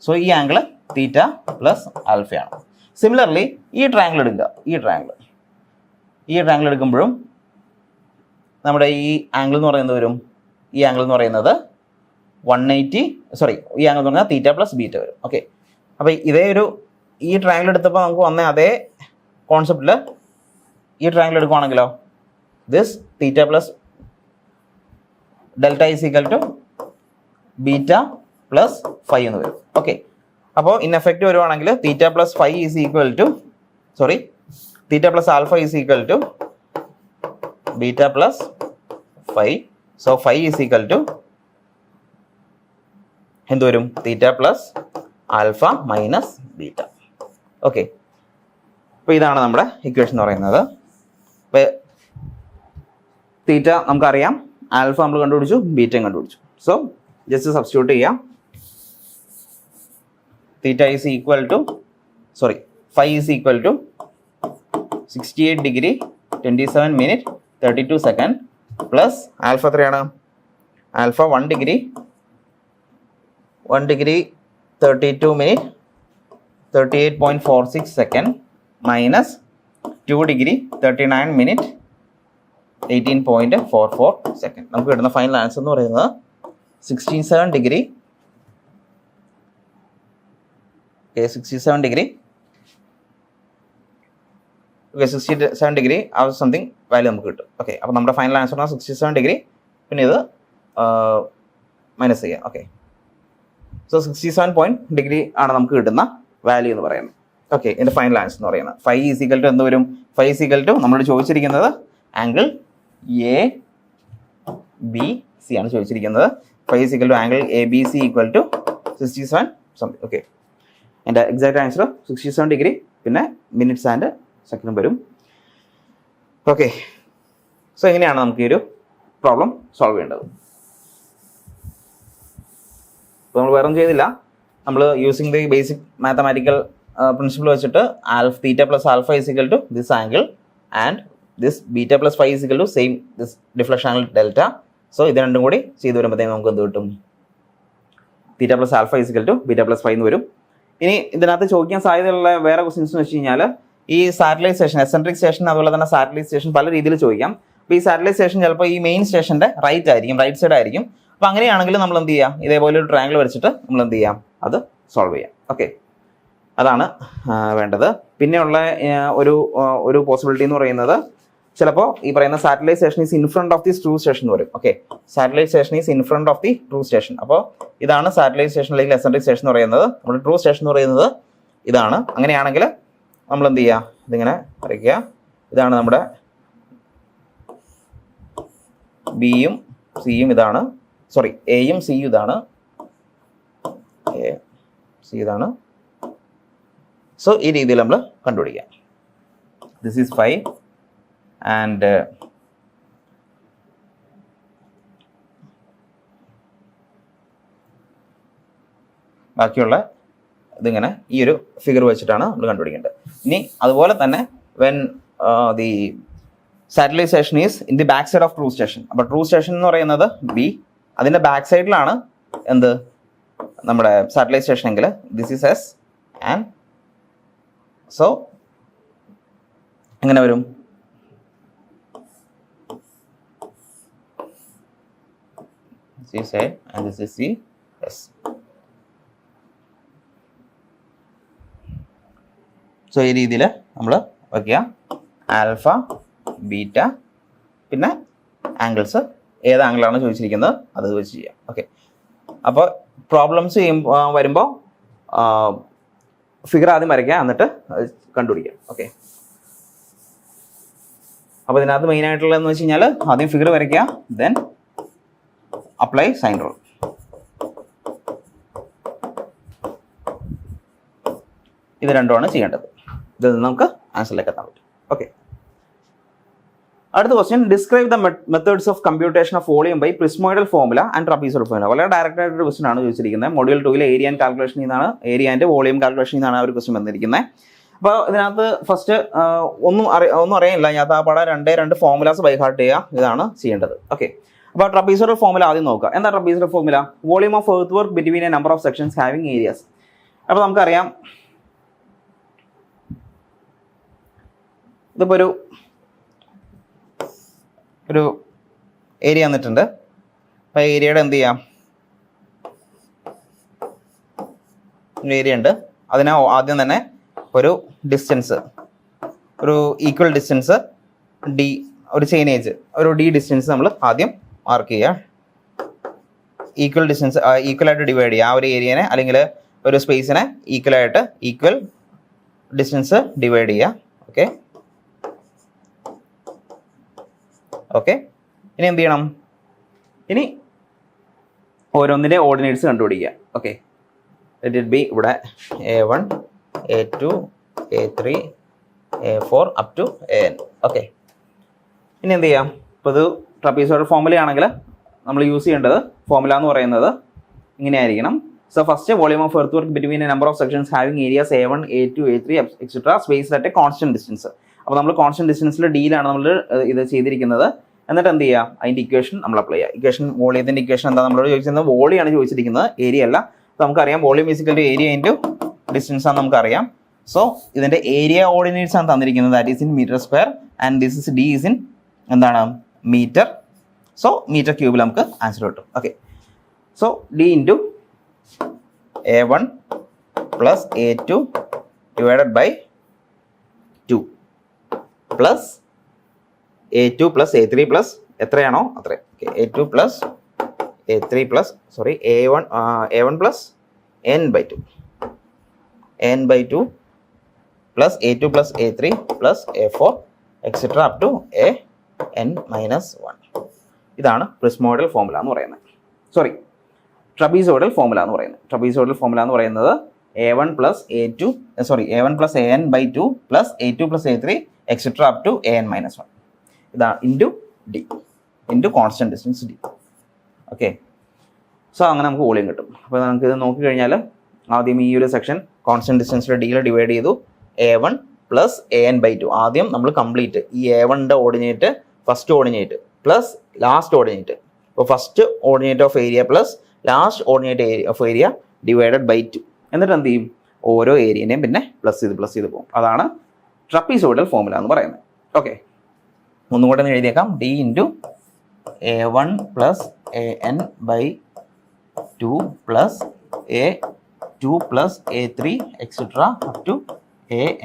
സോ ഈ ആംഗിൾ തീറ്റ പ്ലസ് ആൽഫയാണ്. സിമിലർലി ഈ ട്രയാങ്കിൾ എടുക്കുക. ഈ ട്രയാങ്കിൾ എടുക്കുമ്പോഴും നമ്മുടെ ഈ ആംഗിൾ എന്ന് പറയുന്നത് വരും, ഈ ആംഗിൾ എന്ന് പറയുന്നത് 180, ഈ ആംഗിൾ എന്ന് പറഞ്ഞാൽ തീറ്റ പ്ലസ് ബീറ്റ വരും. ഓക്കെ, അപ്പോൾ ഈ ട്രയാങ്കിൾ എടുത്തപ്പോൾ നമുക്ക് വന്ന അതേ കോൺസെപ്റ്റിൽ ഈ ട്രയാങ്കിൾ എടുക്കുവാണെങ്കിലോ, this theta plus delta is equal to beta plus phi എന്ന് വരും. ഓക്കെ, അപ്പോൾ ഇൻ എഫക്റ്റ് വരുവാണെങ്കിൽ theta plus phi is equal to theta plus alpha is equal to beta plus phi. So phi is equal to എന്ത് വരും? Theta plus alpha minus beta. Okay, അപ്പോൾ ഇതാണ് നമ്മുടെ ഇക്വേഷൻ എന്ന് പറയുന്നത്. അപ്പോൾ തീറ്റ നമുക്കറിയാം, ആൽഫ നമ്മൾ കണ്ടുപിടിച്ചു, ബീറ്റയും കണ്ടുപിടിച്ചു. സോ ജസ്റ്റ് സബ്സ്റ്റിറ്റ്യൂട്ട് ചെയ്യാം. Theta is equal to phi is equal to 68 degree 27 minute 32 second plus alpha എത്രയാണ്? Alpha 1 degree 32 minute 38.46 second minus 2 degree 39 minute 18.44 second. നമുക്ക് കിട്ടുന്ന ഫൈനൽ ആൻസർ എന്ന് പറയുന്നത് 67 degree 67 degree ആ സംതിങ് വാല്യൂ നമുക്ക് കിട്ടും. ഓക്കെ, അപ്പോൾ നമ്മുടെ ഫൈനൽ ആൻസർ 67 ഡിഗ്രി, പിന്നെ ഇത് മൈനസ് ചെയ്യാം. ഓക്കെ, സോ 67 ഡിഗ്രി ആണ് നമുക്ക് കിട്ടുന്ന വാല്യൂ എന്ന് പറയുന്നത്. ഓക്കെ, ഇതിൻ്റെ ഫൈനൽ ആൻസർ എന്ന് പറയുന്നത് 5 ഈസിക്കൽ ടു എന്ത് വരും? 5 ഈസിക്കൽ ടു നമ്മളോട് ചോദിച്ചിരിക്കുന്നത് ആംഗിൾ ABC ആണ് ചോദിച്ചിരിക്കുന്നത്. 5 is equal to angle ABC equal to 67 something. Okay, എൻ്റെ എക്സാക്ട് ആൻസർ 67 ഡിഗ്രി, പിന്നെ മിനിറ്റ്സ് ആൻഡ് സെക്കൻഡ് വരും. ഓക്കെ, സോ എങ്ങനെയാണ് നമുക്ക് ഈ ഒരു പ്രോബ്ലം സോൾവ് ചെയ്യേണ്ടത്? ഇപ്പോൾ നമ്മൾ വേറെ ഒന്നും ചെയ്തില്ല. നമ്മൾ using the basic mathematical principle വെച്ചിട്ട് theta plus alpha is equal to this angle and this beta plus phi is equal to same this deflection angle delta. So ഇത് രണ്ടും കൂടി ചെയ്ത് വരുമ്പോഴത്തേക്കും നമുക്ക് എന്ത് കിട്ടും? Theta plus alpha is equal to beta plus phi എന്ന് വരും. ഇനി ഇതിനകത്ത് ചോദിക്കാൻ സാധ്യതയുള്ള വേറെ ക്വസ്റ്റ്യൻസ് എന്ന് വെച്ച് കഴിഞ്ഞാൽ ഈ സാറ്റലൈറ്റ് സ്റ്റേഷൻ, എസെൻട്രിക് സ്റ്റേഷൻ, അതുപോലെ തന്നെ സാറ്റലൈറ്റ് സ്റ്റേഷൻ പല രീതിയിൽ ചോദിക്കാം. അപ്പോൾ ഈ സാറ്റലൈറ്റ് സ്റ്റേഷൻ ചിലപ്പോൾ ഈ മെയിൻ സ്റ്റേഷൻ്റെ റൈറ്റ് സൈഡ് ആയിരിക്കും. അപ്പോൾ അങ്ങനെയാണെങ്കിൽ നമ്മൾ എന്ത് ചെയ്യാം? ഇതേപോലെ ഒരു ട്രയാങ്കിൾ വരച്ചിട്ട് നമ്മൾ എന്ത് ചെയ്യാം? അത് സോൾവ് ചെയ്യാം. ഓക്കെ, അതാണ് വേണ്ടത്. പിന്നെയുള്ള ഒരു പോസിബിലിറ്റി എന്ന് പറയുന്നത് ചിലപ്പോൾ ഈ പറയുന്ന satellite station is in front of the true station എന്ന് പറയും. Okay, satellite station is in front of the true station. അപ്പോൾ ഇതാണ് സാറ്റലൈറ്റ് സ്റ്റേഷൻ അല്ലെങ്കിൽ എസെൻട്രിക് സ്റ്റേഷൻ എന്ന് പറയുന്നത്. നമ്മുടെ ട്രൂ സ്റ്റേഷൻ എന്ന് പറയുന്നത് ഇതാണ്. അങ്ങനെയാണെങ്കിൽ നമ്മൾ എന്ത് ചെയ്യുക? ഇതിങ്ങനെ വരയ്ക്കുക. ഇതാണ് നമ്മുടെ ബിയും സിയും, ഇതാണ് സോറി എയും സിയും, ഇതാണ് എ സി, ഇതാണ്. സോ ഈ രീതിയിൽ നമ്മൾ കണ്ടുപിടിക്കുക. ദിസ് ഈസ് 5 ആൻഡ് ബാക്കിയുള്ള ഇതിങ്ങനെ ഈ ഒരു ഫിഗർ വെച്ചിട്ടാണ് നമ്മൾ കണ്ടുപിടിക്കേണ്ടത്. ഇനി അതുപോലെ തന്നെ when the satellite station is in the back side of true station. അപ്പോൾ ട്രൂ സ്റ്റേഷൻ എന്ന് പറയുന്നത് ബി, അതിൻ്റെ ബാക്ക് സൈഡിലാണ് എന്ത്? നമ്മുടെ സാറ്റലൈറ്റ് സ്റ്റേഷൻ എങ്കിൽ this is S and so എങ്ങനെ വരും? This is A and this is C, S. So ഈ രീതിയിൽ നമ്മൾ വയ്ക്കുക. ആൽഫ, ബീറ്റ, പിന്നെ ആംഗിൾസ് ഏത് ആംഗിളാണ് ചോദിച്ചിരിക്കുന്നത് അത് വെച്ച് ചെയ്യാം. ഓക്കെ, അപ്പോൾ പ്രോബ്ലംസ് വരുമ്പോൾ ഫിഗർ ആദ്യം വരയ്ക്കുക, എന്നിട്ട് കണ്ടുപിടിക്കുക. ഓക്കെ, അപ്പോൾ ഇതിനകത്ത് മെയിൻ ആയിട്ടുള്ളതെന്ന് വെച്ച് കഴിഞ്ഞാൽ ആദ്യം ഫിഗർ വരയ്ക്കുക, ദെൻ അപ്ലൈ സൈൻ റൂൾ. ഇത് രണ്ടുമാണ് ചെയ്യേണ്ടത്. ഇതിൽ നിന്ന് നമുക്ക് ആൻസറിലേക്ക് എത്താൻ പറ്റും. ഓക്കെ, അടുത്ത question, describe the methods of computation of volume by prismoidal formula and trapezoidal formula. വളരെ ഡയറക്റ്റ് ആയിട്ടൊരു ക്വസ്റ്റ്യൻ ആണ് ചോദിച്ചിരിക്കുന്നത്. മൊഡ്യൂൾ 2 ഏരിയ ആൻഡ് കാൽക്കുലേഷൻ എന്നാണ്, ഏരിയ ആൻഡ് വോളിയം കാൽക്കുലേഷൻ എന്നാണ് ആ ഒരു ക്വസ്റ്റ്യൻ വന്നിരിക്കുന്നത്. അപ്പോൾ ഇതിനകത്ത് ഫസ്റ്റ് ഒന്നും അറിയാനില്ല, ഞാൻ ആ പാടെ രണ്ട് ഫോർമുലാസ് ബൈ ഹാർട്ട് ചെയ്യുക, ഇതാണ് ചെയ്യേണ്ടത്. ഓക്കെ, അപ്പോൾ ട്രപ്പീസോയിഡൽ ഫോർമുല ആദ്യം നോക്കുക. എന്താ trapezoidal formula? Volume of earth work between a number of sections having areas. അപ്പോൾ നമുക്കറിയാം ഇതിപ്പോൾ ഒരു ഏരിയ വന്നിട്ടുണ്ട്. അപ്പോൾ ഏരിയയുടെ എന്ത് ചെയ്യാം? ഒരു ഏരിയ ഉണ്ട്, അതിനെ ആദ്യം തന്നെ ഒരു ഡിസ്റ്റൻസ്, ഒരു ഈക്വൽ ഡിസ്റ്റൻസ് ഡി, ഒരു ചെയിനേജ്, ഒരു ഡി ഡിസ്റ്റൻസ് നമ്മൾ ആദ്യം മാർക്ക് ചെയ്യുക. ഈക്വൽ ഡിസ്റ്റൻസ് ഈക്വലായിട്ട് ഡിവൈഡ് ചെയ്യുക ആ ഒരു ഏരിയനെ, അല്ലെങ്കിൽ ഒരു സ്പേസിനെ ഈക്വൽ ഡിസ്റ്റൻസ് ഡിവൈഡ് ചെയ്യുക. ഓക്കെ, ഇനി എന്ത് ചെയ്യണം? ഇനി ഓരോന്നിൻ്റെ ഓർഡിനേറ്റ്സ് കണ്ടുപിടിക്കുക. ഓക്കെ, ലെറ്റ് ഇറ്റ് ബി ഇവിടെ A1 A2 A3 A4 up to AN. Okay, ഇനി എന്ത് ചെയ്യാം? ഇപ്പോൾ ഇത് ട്രപ്പീസോയിഡൽ ഫോർമുല ആണെങ്കിൽ നമ്മൾ യൂസ് ചെയ്യേണ്ടത് ഫോർമുല എന്ന് പറയുന്നത് ഇങ്ങനെയായിരിക്കണം. So first volume of earth work between a number of sections having areas A1 A2 A3 etcetera space at a constant distance. അപ്പോൾ നമ്മൾ കോൺസ്റ്റന്റ് ഡിസ്റ്റൻസിൽ ഡിയിലാണ് നമ്മൾ ഇത് ചെയ്തിരിക്കുന്നത്. എന്നിട്ട് എന്ത് ചെയ്യുക? അതിൻ്റെ ഇക്വേഷൻ നമ്മൾ അപ്ലൈ ചെയ്യുക. ഇക്വേഷൻ, വോളിയത്തിൻ്റെ ഇക്വേഷൻ എന്താ നമ്മളോട് ചോദിച്ചിരുന്നത്? വോളിയാണ് ചോദിച്ചിരിക്കുന്നത്, ഏരിയ അല്ല. നമുക്കറിയാം volume equal to area into distance ആണ് നമുക്കറിയാം. സോ ഇതിൻ്റെ ഏരിയ ഓർഡിനേറ്റ്സ് ആണ് തന്നിരിക്കുന്നത്, that is in meter square and this is D is in എന്താണ് മീറ്റർ. സോ മീറ്റർ ക്യൂബിൽ നമുക്ക് ആൻസർ കിട്ടും. Okay, so D into A1 plus A2 divided by 2 plus A2 plus A3 plus എത്രയാണോ അത്രയും. Okay, A2 plus A3 plus A1 plus n/2 plus A2 plus A3 plus A4 etcetera up to an-1. ഇതാണ് പ്രിസ്മോയിഡൽ ഫോർമുല എന്ന് പറയുന്നത്. സോറി, ട്രപീസോയിഡൽ ഫോർമുല എന്ന് പറയുന്നത്. ട്രപീസോയിഡൽ ഫോർമുല എന്ന് പറയുന്നത് A1 plus an/2 plus A2 plus A3 etcetera up to an-1. ഇതാണ് into D into constant distance D. Okay, so അങ്ങനെ നമുക്ക് വോളിയം കിട്ടും. അപ്പോൾ നമുക്ക് ഇത് നോക്കിക്കഴിഞ്ഞാൽ ആദ്യം ഈ ഒരു സെക്ഷൻ കോൺസ്റ്റന്റ് ഡിസ്റ്റൻസിൽ ഡിയിൽ ഡിവൈഡ് ചെയ്തു. A1 പ്ലസ് an/2 ആദ്യം നമ്മൾ കംപ്ലീറ്റ് ഈ A1ൻ്റെ ordinate first ordinate plus last ordinate. അപ്പോൾ first ordinate of area plus last ordinate of area divided by 2. എന്നിട്ട് എന്ത് ചെയ്യും, ഓരോ ഏരിയനെയും പിന്നെ പ്ലസ് ചെയ്ത് പോകും. അതാണ് ട്രപ്പീസോയിഡൽ ഫോർമുല എന്ന് പറയുന്നത്. ഓക്കെ, ഒന്നുകൂടെ ഒന്ന് എഴുതിയേക്കാം. D into A1 plus an/2 plus A2 plus A3 etcetera up to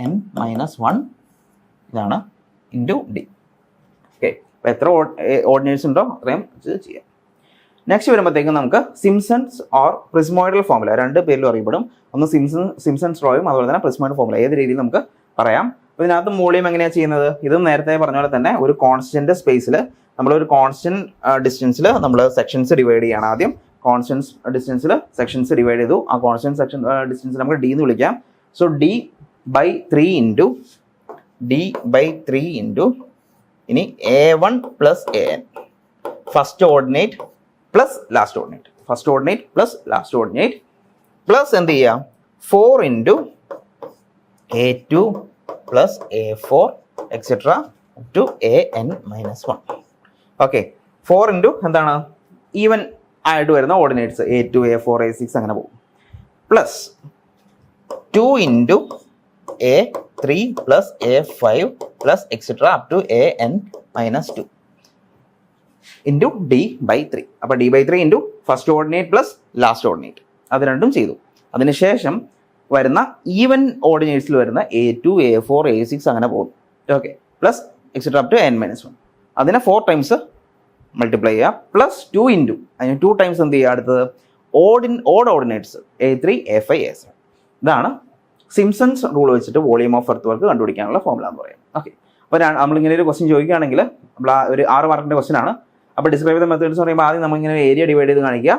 an-1. ഇതാണ് ഇൻറ്റു ഡി. ഓക്കെ, അപ്പോൾ എത്ര ഓർഡിനേറ്റ്സ് ഉണ്ടോ അത്രയും ചെയ്യാം. നെക്സ്റ്റ് വരുമ്പോഴത്തേക്കും നമുക്ക് സിംസൺസ് ഓർ പ്രിസ്മോയിഡൽ ഫോർമുല, രണ്ട് പേരിലും അറിയപ്പെടും. ഒന്ന് സിംസൺസ് ലോയും അതുപോലെ തന്നെ പ്രിസ്മോയിഡൽ ഫോർമുല, ഏത് രീതിയിൽ നമുക്ക് പറയാം. അപ്പോൾ ഇതിനകത്ത് വോളിയം എങ്ങനെയാണ് ചെയ്യുന്നത്, ഇതും നേരത്തെ പറഞ്ഞ പോലെ തന്നെ ഒരു കോൺസ്റ്റന്റ് സ്പേസിൽ നമ്മളൊരു കോൺസ്റ്റന്റ് ഡിസ്റ്റൻസിൽ നമ്മൾ സെക്ഷൻസ് ഡിവൈഡ് ചെയ്യണം. ആദ്യം കോൺസ്റ്റന്റ് ഡിസ്റ്റൻസിൽ സെക്ഷൻസ് ഡിവൈഡ് ചെയ്തു. ആ കോൺസ്റ്റന്റ് സെക്ഷൻ ഡിസ്റ്റൻസ് നമുക്ക് ഡി എന്ന് വിളിക്കാം. സോ d/3 ഇൻറ്റു ഇനി A1 plus an first ordinate plus last ordinate, first ordinate plus last ordinate plus എന്ത് ചെയ്യാം 4 into A2 plus A4 etcetera to an-1. Okay, 4 into എന്താണ് ഈവൻ ആയിട്ട് വരുന്ന ഓർഡിനേറ്റ്സ് A2 A4 A6 അങ്ങനെ പോകും. Plus 2 into A3 plus A5 plus etcetera up to an-2 into d/3. അപ്പോൾ d/3 into first ordinate plus last ordinate, അത് രണ്ടും ചെയ്തു. അതിനുശേഷം വരുന്ന ഈവൻ ഓർഡിനേറ്റ്സിൽ വരുന്ന A2 A4 A6 അങ്ങനെ പോകും. Okay, plus etcetera up to n-1. അതിനെ 4 ടൈംസ് മൾട്ടിപ്ലൈ ചെയ്യുക പ്ലസ് 2 ഇൻറ്റു അതിന് 2 ടൈംസ് എന്ത് ചെയ്യുക, അടുത്തത് odd ordinates A3 A5 A7. ഇതാണ് സിംസൺസ് റൂൾ വെച്ചിട്ട് വോളിയം ഓഫ് എർത്ത് വർക്ക് കണ്ടുപിടിക്കാനുള്ള ഫോർമുല എന്ന് പറയുന്നത്. ഓക്കെ, അപ്പോൾ നമ്മളിങ്ങനെ ഒരു ക്വസ്റ്റ്യൻ ചോദിക്കുകയാണെങ്കിൽ ഒരു 6 മാർക്കിൻ്റെ ക്വസ്റ്റ്യൻ ആണ്. അപ്പോൾ ഡിസ്ക്രൈബ് ചെയ്ത മെത്തേഡ്സ് പറയുമ്പോൾ ആദ്യം നമ്മളിങ്ങനെ ഏരിയ ഡിവൈഡ് ചെയ്ത് കാണിക്കുക,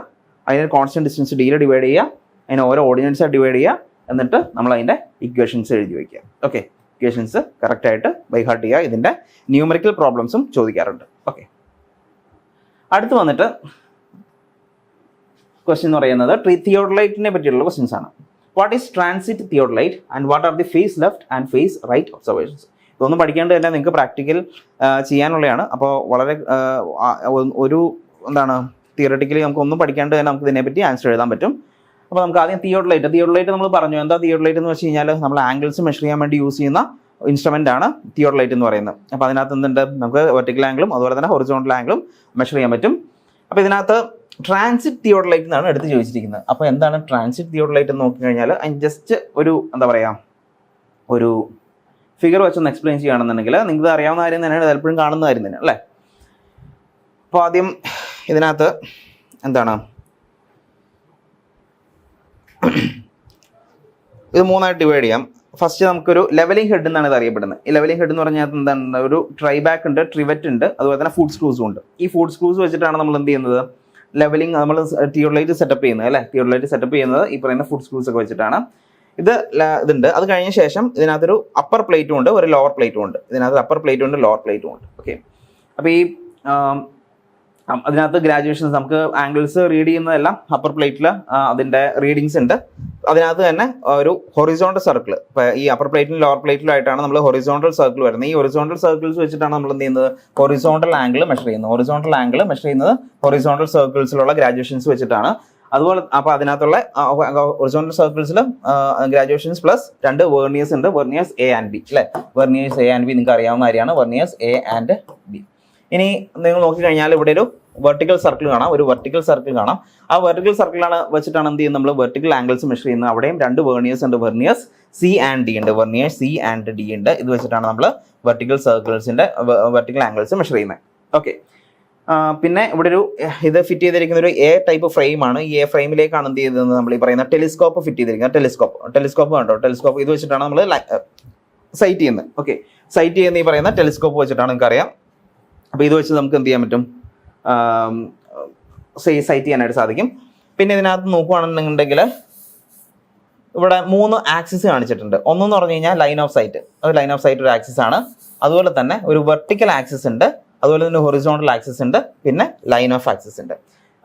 അതിന് കോൺസ്റ്റന്റ് ഡിസ്റ്റൻസ് ഡിയിൽ ഡിവൈഡ് ചെയ്യുക, അതിന് ഓരോ ഓർഡിനൻസ് ഡിവൈഡ് ചെയ്യുക, എന്നിട്ട് നമ്മൾ അതിൻ്റെ ഇക്വേഷൻസ് എഴുതി വയ്ക്കുക. ഓക്കെ, ഇക്വേഷൻസ് കറക്റ്റായിട്ട് ബൈ ഹാർട്ട് ചെയ്യുക. ഇതിൻ്റെ ന്യൂമറിക്കൽ പ്രോബ്ലംസും ചോദിക്കാറുണ്ട്. ഓക്കെ, അടുത്ത് വന്നിട്ട് ക്വസ്റ്റ്യൻ എന്ന് പറയുന്നത് തിയോഡലൈറ്റിനെ പറ്റിയുള്ള ക്വസ്റ്റ്യൻസ് ആണ്. What is transit theodolite and what are the face left and face right observations. ഇതൊന്നും പഠിക്കേണ്ടത് തന്നെ നിങ്ങൾക്ക് പ്രാക്ടിക്കൽ ചെയ്യാനുള്ളതാണ്. അപ്പോൾ വളരെ ഒരു എന്താണ് തിയററ്റിക്കലി നമുക്കൊന്നും പഠിക്കാണ്ട് തന്നെ നമുക്ക് ഇതിനെപ്പറ്റി ആൻസർ എഴുതാൻ പറ്റും. അപ്പോൾ നമുക്ക് ആദ്യം തിയോഡലൈറ്റ് നമ്മൾ പറഞ്ഞു. എന്താ തിയോഡലൈറ്റ് എന്ന് വെച്ച് കഴിഞ്ഞാൽ നമ്മൾ ആംഗിൾസ് മെഷർ ചെയ്യാൻ വേണ്ടി യൂസ് ചെയ്യുന്ന ഇൻസ്ട്രുമെൻ്റ് ആണ് തിയോഡലൈറ്റ് എന്ന് പറയുന്നത്. അപ്പോൾ അതിനകത്ത് എന്തുണ്ട്, നമുക്ക് വെർട്ടിക്കൽ ആംഗിളും അതുപോലെ തന്നെ ഹൊറിസോണ്ടൽ ആംഗിളും മെഷർ ചെയ്യാൻ പറ്റും. അപ്പോൾ ഇതിനകത്ത് ട്രാൻസിറ്റ് തിയോഡലൈറ്റ് എന്നാണ് എടുത്ത് ചോദിച്ചിരിക്കുന്നത്. അപ്പോൾ എന്താണ് ട്രാൻസിറ്റ് തിയോഡലൈറ്റ് എന്ന് നോക്കിക്കഴിഞ്ഞാൽ അതിന് ജസ്റ്റ് ഒരു എന്താ പറയുക ഒരു ഫിഗർ വെച്ചൊന്ന് എക്സ്പ്ലെയിൻ ചെയ്യുകയാണെന്നുണ്ടെങ്കിൽ നിങ്ങൾക്ക് അറിയാവുന്ന കാര്യം തന്നെയാണ്, പലപ്പോഴും കാണുന്ന കാര്യം തന്നെ അല്ലേ. അപ്പോൾ ആദ്യം ഇതിനകത്ത് എന്താണ് ഇത് 3ആയിട്ട് ഡിവൈഡ് ചെയ്യാം. ഫസ്റ്റ് നമുക്കൊരു ലെവലിംഗ് ഹെഡ് എന്നാണ് ഇത് അറിയപ്പെടുന്നത്. ഈ ലെവലിംഗ് ഹെഡ് എന്ന് പറഞ്ഞാൽ എന്താണ്, ഒരു ട്രൈബാക്ക് ഉണ്ട്, ട്രിവറ്റ് ഉണ്ട്, അതുപോലെ തന്നെ ഫുഡ് സ്ക്രൂസും ഉണ്ട്. ഈ ഫുഡ് സ്ക്രൂസ് വെച്ചിട്ടാണ് നമ്മൾ എന്ത് ചെയ്യുന്നത്, ലെവലിംഗ് നമ്മൾ തിയോഡലൈറ്റ് സെറ്റപ്പ് ചെയ്യുന്നത് അല്ലേ. തിയോഡലൈറ്റ് സെറ്റപ്പ് ചെയ്യുന്നത് ഈ പറയുന്ന ഫുഡ് സ്ക്രൂസ് ഒക്കെ വെച്ചിട്ടാണ്. ഇതുണ്ട്. അത് കഴിഞ്ഞ ശേഷം ഇതിനകത്തൊരു അപ്പർ പ്ലേറ്റും ഉണ്ട്, ഒരു ലോവർ പ്ലേറ്റും ഉണ്ട്. ഇതിനകത്ത് അപ്പർ പ്ലേറ്റും ഉണ്ട്, ലോവർ പ്ലേറ്റും ഉണ്ട്. ഓക്കെ, അപ്പോൾ ഈ അതിനകത്ത് ഗ്രാജുവേഷൻസ് നമുക്ക് ആംഗിൾസ് റീഡ് ചെയ്യുന്നതെല്ലാം അപ്പർ പ്ലേറ്റിൽ അതിൻ്റെ റീഡിങ്സ് ഉണ്ട്. അതിനകത്ത് തന്നെ ഒരു ഹൊറിസോണ്ടൽ സർക്കിൾ, ഇപ്പോൾ ഈ അപ്പർ പ്ലേറ്റിലും ലോവർ പ്ലേറ്റിലും ആയിട്ടാണ് നമ്മൾ ഹൊറിസോണ്ടൽ സർക്കിൾ വരുന്നത്. ഈ ഹൊറിസോണ്ടൽ സർക്കിൾസ് വെച്ചിട്ടാണ് നമ്മൾ എന്ത് ചെയ്യുന്നത്, ഹൊറിസോണ്ടൽ ആംഗിൾ മെഷർ ചെയ്യുന്നത്. ഹൊറിസോണ്ടൽ ആംഗിൾ മെഷർ ചെയ്യുന്നത് ഹൊറിസോണ്ടൽ സർക്കിൾസിലുള്ള ഗ്രാജുവേഷൻസ് വെച്ചിട്ടാണ്. അതുപോലെ അപ്പോൾ അതിനകത്തുള്ള ഹൊറിസോണ്ടൽ സർക്കിൾസിൽ ഗ്രാജുവേഷൻസ് പ്ലസ് 2 വെർണിയേഴ്സ് ഉണ്ട്, വെർണിയേഴ്സ് എ ആൻഡ് ബി അല്ലേ. വെർണിയേഴ്സ് എ ആൻഡ് ബി നിങ്ങൾക്ക് അറിയാവുന്ന കാര്യമാണ്, വെർണിയേഴ്സ് എ ആൻഡ് ബി. ഇനി നിങ്ങൾ നോക്കിക്കഴിഞ്ഞാൽ ഇവിടെ ഒരു വെർട്ടിക്കൽ സർക്കിൾ കാണാം, ഒരു വെർട്ടിക്കൽ സർക്കിൾ കാണാം. ആ വെർട്ടിക്കൽ സർക്കിളാണ് വെച്ചിട്ടാണ് എന്ത് ചെയ്യുന്നത്, നമ്മൾ വെർട്ടിക്കൽ ആംഗിൾസ് മെഷർ ചെയ്യുന്നത്. അവിടെയും 2 വെർണിയേഴ്സ് ഉണ്ട്, വെർണിയേഴ്സ് സി ആൻഡ് ഡി ഉണ്ട്, വെർണിയേഴ്സ് സി ആൻഡ് ഡി ഉണ്ട്. ഇത് വെച്ചിട്ടാണ് നമ്മൾ വെർട്ടിക്കൽ സർക്കിൾസിന്റെ വെർട്ടിക്കൽ ആംഗിൾസ് മെഷർ ചെയ്യുന്നത്. ഓക്കെ. പിന്നെ ഇവിടെ ഒരു ഇത് ഫിറ്റ് ചെയ്തിരിക്കുന്ന ഒരു എ ടൈപ്പ് ഫ്രെയിം ആണ്. ഈ എ ഫ്രെയിമിലേക്കാണ് എന്ത് ചെയ്തത്, നമ്മൾ ഈ പറയുന്ന ടെലിസ്കോപ്പ് ഫിറ്റ് ചെയ്തിരിക്കുന്നത്. ടെലിസ്കോപ്പ് കണ്ടോ, ടെലിസ്കോപ്പ് ഇത് വെച്ചിട്ടാണ് നമ്മൾ സൈറ്റ് ചെയ്യുന്നത്. ഓക്കെ, സൈറ്റ് ചെയ്യുന്ന ഈ പറയുന്ന ടെലിസ്കോപ്പ് വെച്ചിട്ടാണ് നിങ്ങൾക്ക് അറിയാം. അപ്പോൾ ഇത് വെച്ച് നമുക്ക് എന്ത് ചെയ്യാൻ പറ്റും, സൈറ്റ് ചെയ്യാനായിട്ട് സാധിക്കും. പിന്നെ ഇതിനകത്ത് നോക്കുകയാണെന്നുണ്ടെങ്കിൽ ഇവിടെ 3 ആക്സിസ് കാണിച്ചിട്ടുണ്ട്. ഒന്നെന്ന് പറഞ്ഞു കഴിഞ്ഞാൽ ലൈൻ ഓഫ് സൈറ്റ്, ഒരു ലൈൻ ഓഫ് സൈറ്റ് ഒരു ആക്സിസ് ആണ്. അതുപോലെ തന്നെ ഒരു വെർട്ടിക്കൽ ആക്സിസ് ഉണ്ട്, അതുപോലെ തന്നെ ഹൊറിസോണ്ടൽ ആക്സിസ് ഉണ്ട്, പിന്നെ ലൈൻ ഓഫ് ആക്സിസ് ഉണ്ട്.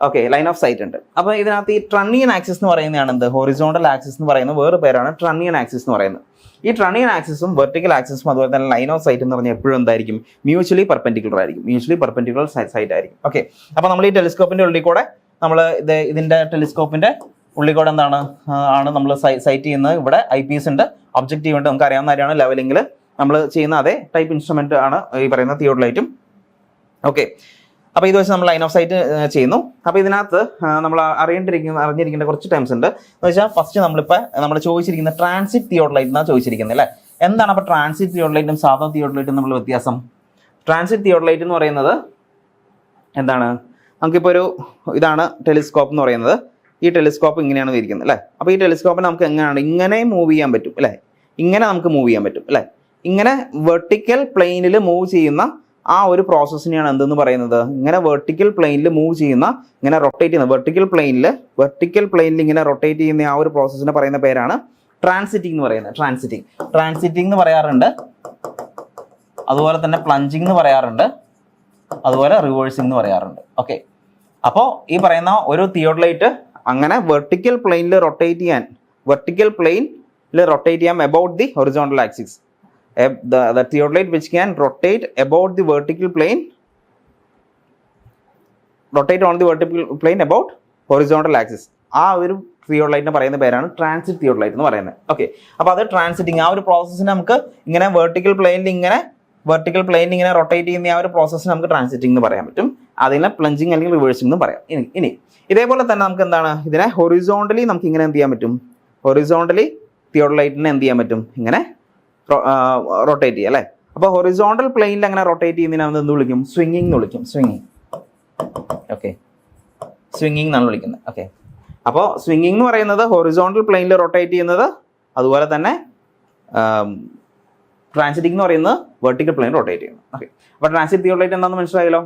ഓക്കെ, ലൈൻ ഓഫ് സൈറ്റ് ഉണ്ട്. അപ്പോൾ ഇതിനകത്ത് ഈ ട്രണ്ണിയൻ ആക്സിസ് എന്ന് പറയുന്നതാണ് എന്ത്, ഹൊറിസോണ്ടൽ ആക്സിസ് എന്ന് പറയുന്നത് വേറെ പേരാണ് ട്രണ്ണിയൻ ആക്സിസ് എന്ന് പറയുന്നത്. ഈ ട്രണ്ണിയൻ ആക്സിസും വെർട്ടിക്കൽ ആക്സിസും അതുപോലെ തന്നെ ലൈൻ ഓഫ് സൈറ്റ് എന്ന് പറഞ്ഞാൽ എപ്പോഴും എന്തായിരിക്കും, മ്യൂച്വലി പെർപെൻഡിക്കുലർ ആയിരിക്കും, മ്യൂച്വലി പെർപെൻഡിക്കുലർ സൈറ്റ് ആയിരിക്കും. ഓക്കെ, അപ്പോൾ നമ്മൾ ഈ ടെലിസ്കോപ്പിന്റെ ഉള്ളിൽ കൂടെ ഇതിന്റെ ടെലിസ്കോപ്പിന്റെ ഉള്ളിൽ കൂടെ ആണ് നമ്മൾ സൈറ്റ് ചെയ്യുന്നത്. ഇവിടെ IPS ഉണ്ട്, ഒബ്ജക്റ്റീവ് ഉണ്ട്, നമുക്ക് അറിയാവുന്ന കാര്യമാണ്. ലെവലിംഗിൽ നമ്മൾ ചെയ്യുന്ന അതേ ടൈപ്പ് ഇൻസ്ട്രുമെന്റ് ആണ് ഈ പറയുന്ന തിയോഡലൈറ്റും. ഓക്കെ, അപ്പോൾ ഇത് വെച്ച് നമ്മൾ ലൈൻ ഓഫ് സൈറ്റ് ചെയ്യുന്നു. അപ്പോൾ ഇതിനകത്ത് നമ്മൾ അറിഞ്ഞിരിക്കേണ്ട കുറച്ച് ടൈംസ് ഉണ്ട്. എന്ന് വെച്ചാൽ ഫസ്റ്റ് നമ്മൾ ചോദിച്ചിരിക്കുന്ന ട്രാൻസിറ്റ് തിയോഡലൈറ്റ് എന്നാണ് ചോദിച്ചിരിക്കുന്നത് അല്ലേ. എന്താണ് അപ്പോൾ ട്രാൻസിറ്റ് തിയോഡലൈറ്റും സാധാ തിയോഡലൈറ്റും നമ്മൾ വ്യത്യാസം? ട്രാൻസിറ്റ് തിയോഡലൈറ്റ് എന്ന് പറയുന്നത് എന്താണ്, നമുക്കിപ്പോൾ ഇതാണ് ടെലിസ്കോപ്പ് എന്ന് പറയുന്നത്. ഈ ടെലിസ്കോപ്പ് ഇങ്ങനെയാണ് ഇരിക്കുന്നത് അല്ലേ. അപ്പോൾ ഈ ടെലിസ്കോപ്പിനെ നമുക്ക് എങ്ങനെയാണ് ഇങ്ങനെ മൂവ് ചെയ്യാൻ പറ്റും അല്ലേ, ഇങ്ങനെ നമുക്ക് മൂവ് ചെയ്യാൻ പറ്റും അല്ലേ. ഇങ്ങനെ വെർട്ടിക്കൽ പ്ലെയിനിൽ മൂവ് ചെയ്യുന്ന ആ ഒരു പ്രോസസ്സിനെയാണ് എന്തെന്ന് പറയുന്നത്, ഇങ്ങനെ വെർട്ടിക്കൽ പ്ലെയിനിൽ മൂവ് ചെയ്യുന്ന, ഇങ്ങനെ റൊട്ടേറ്റ് ചെയ്യുന്ന വെർട്ടിക്കൽ പ്ലെയിനിൽ ഇങ്ങനെ റൊട്ടേറ്റ് ചെയ്യുന്ന ആ ഒരു പ്രോസസ്സിനെ പറയുന്ന പേരാണ് ട്രാൻസിറ്റിംഗ് എന്ന് പറയുന്നത്. ട്രാൻസിറ്റിംഗ് എന്ന് പറയാറുണ്ട്, അതുപോലെ തന്നെ പ്ലഞ്ചിങ് എന്ന് പറയാറുണ്ട്, അതുപോലെ റിവേഴ്സിംഗ് എന്ന് പറയാറുണ്ട്. ഓക്കെ, അപ്പോൾ ഈ പറയുന്ന ഒരു തിയോഡലൈറ്റ് അങ്ങനെ വെർട്ടിക്കൽ പ്ലെയിനിൽ റൊട്ടേറ്റ് ചെയ്യാൻ about the horizontal axis. The theodolite which can rotate about the vertical plane, rotate on the vertical plane about horizontal axis. ആ ഒരു തിയോഡലൈറ്റിനെ പറയുന്ന പേരാണ് ട്രാൻസിറ്റ് തിയോഡലൈറ്റ് എന്ന് പറയുന്നത്. ഓക്കെ, അപ്പോൾ അത് ട്രാൻസിറ്റിംഗ് ആ ഒരു പ്രോസസ്സിന് നമുക്ക് ഇങ്ങനെ വെർട്ടിക്കൽ പ്ലെയിനിൽ ഇങ്ങനെ റൊട്ടേറ്റ് ചെയ്യുന്ന ആ ഒരു പ്രോസസ്സിന് നമുക്ക് ട്രാൻസിറ്റിംഗ് എന്ന് പറയാൻ പറ്റും. അതിനെ പ്ലഞ്ചിങ് അല്ലെങ്കിൽ റിവേഴ്സിംഗ് എന്ന് പറയാം. ഇനി ഇതേപോലെ തന്നെ നമുക്ക് എന്താണ്, ഇതിനെ ഹൊറിസോണ്ടലി നമുക്ക് ഇങ്ങനെ എന്ത് ചെയ്യാൻ പറ്റും, ഹൊറിസോണ്ടലി തിയോഡലൈറ്റിനെ എന്ത് ചെയ്യാൻ പറ്റും, ഇങ്ങനെ റൊട്ടേറ്റ് ചെയ്യുക അല്ലേ. അപ്പോൾ ഹൊറിസോണ്ടൽ പ്ലെയിനിൽ അങ്ങനെ റൊട്ടേറ്റ് ചെയ്യുന്നതിനെ എന്ത് വിളിക്കും, സ്വിങ്ങിങ് എന്ന് വിളിക്കും. ഓക്കെ, സ്വിങ്ങിങ് എന്നാണ് വിളിക്കുന്നത്. ഓക്കെ, അപ്പോൾ സ്വിങ്ങിങ് എന്ന് പറയുന്നത് ഹൊറിസോണ്ടൽ പ്ലെയിനിൽ റൊട്ടേറ്റ് ചെയ്യുന്നത്, അതുപോലെ തന്നെ ട്രാൻസിറ്റിംഗ് എന്ന് പറയുന്നത് വെർട്ടിക്കൽ പ്ലെയിൻ റൊട്ടേറ്റ് ചെയ്യുന്നത്. ഓക്കെ, അപ്പോൾ ട്രാൻസിറ്റ് തിയോഡലൈറ്റ് എന്താണെന്ന് മനസ്സിലായല്ലോ.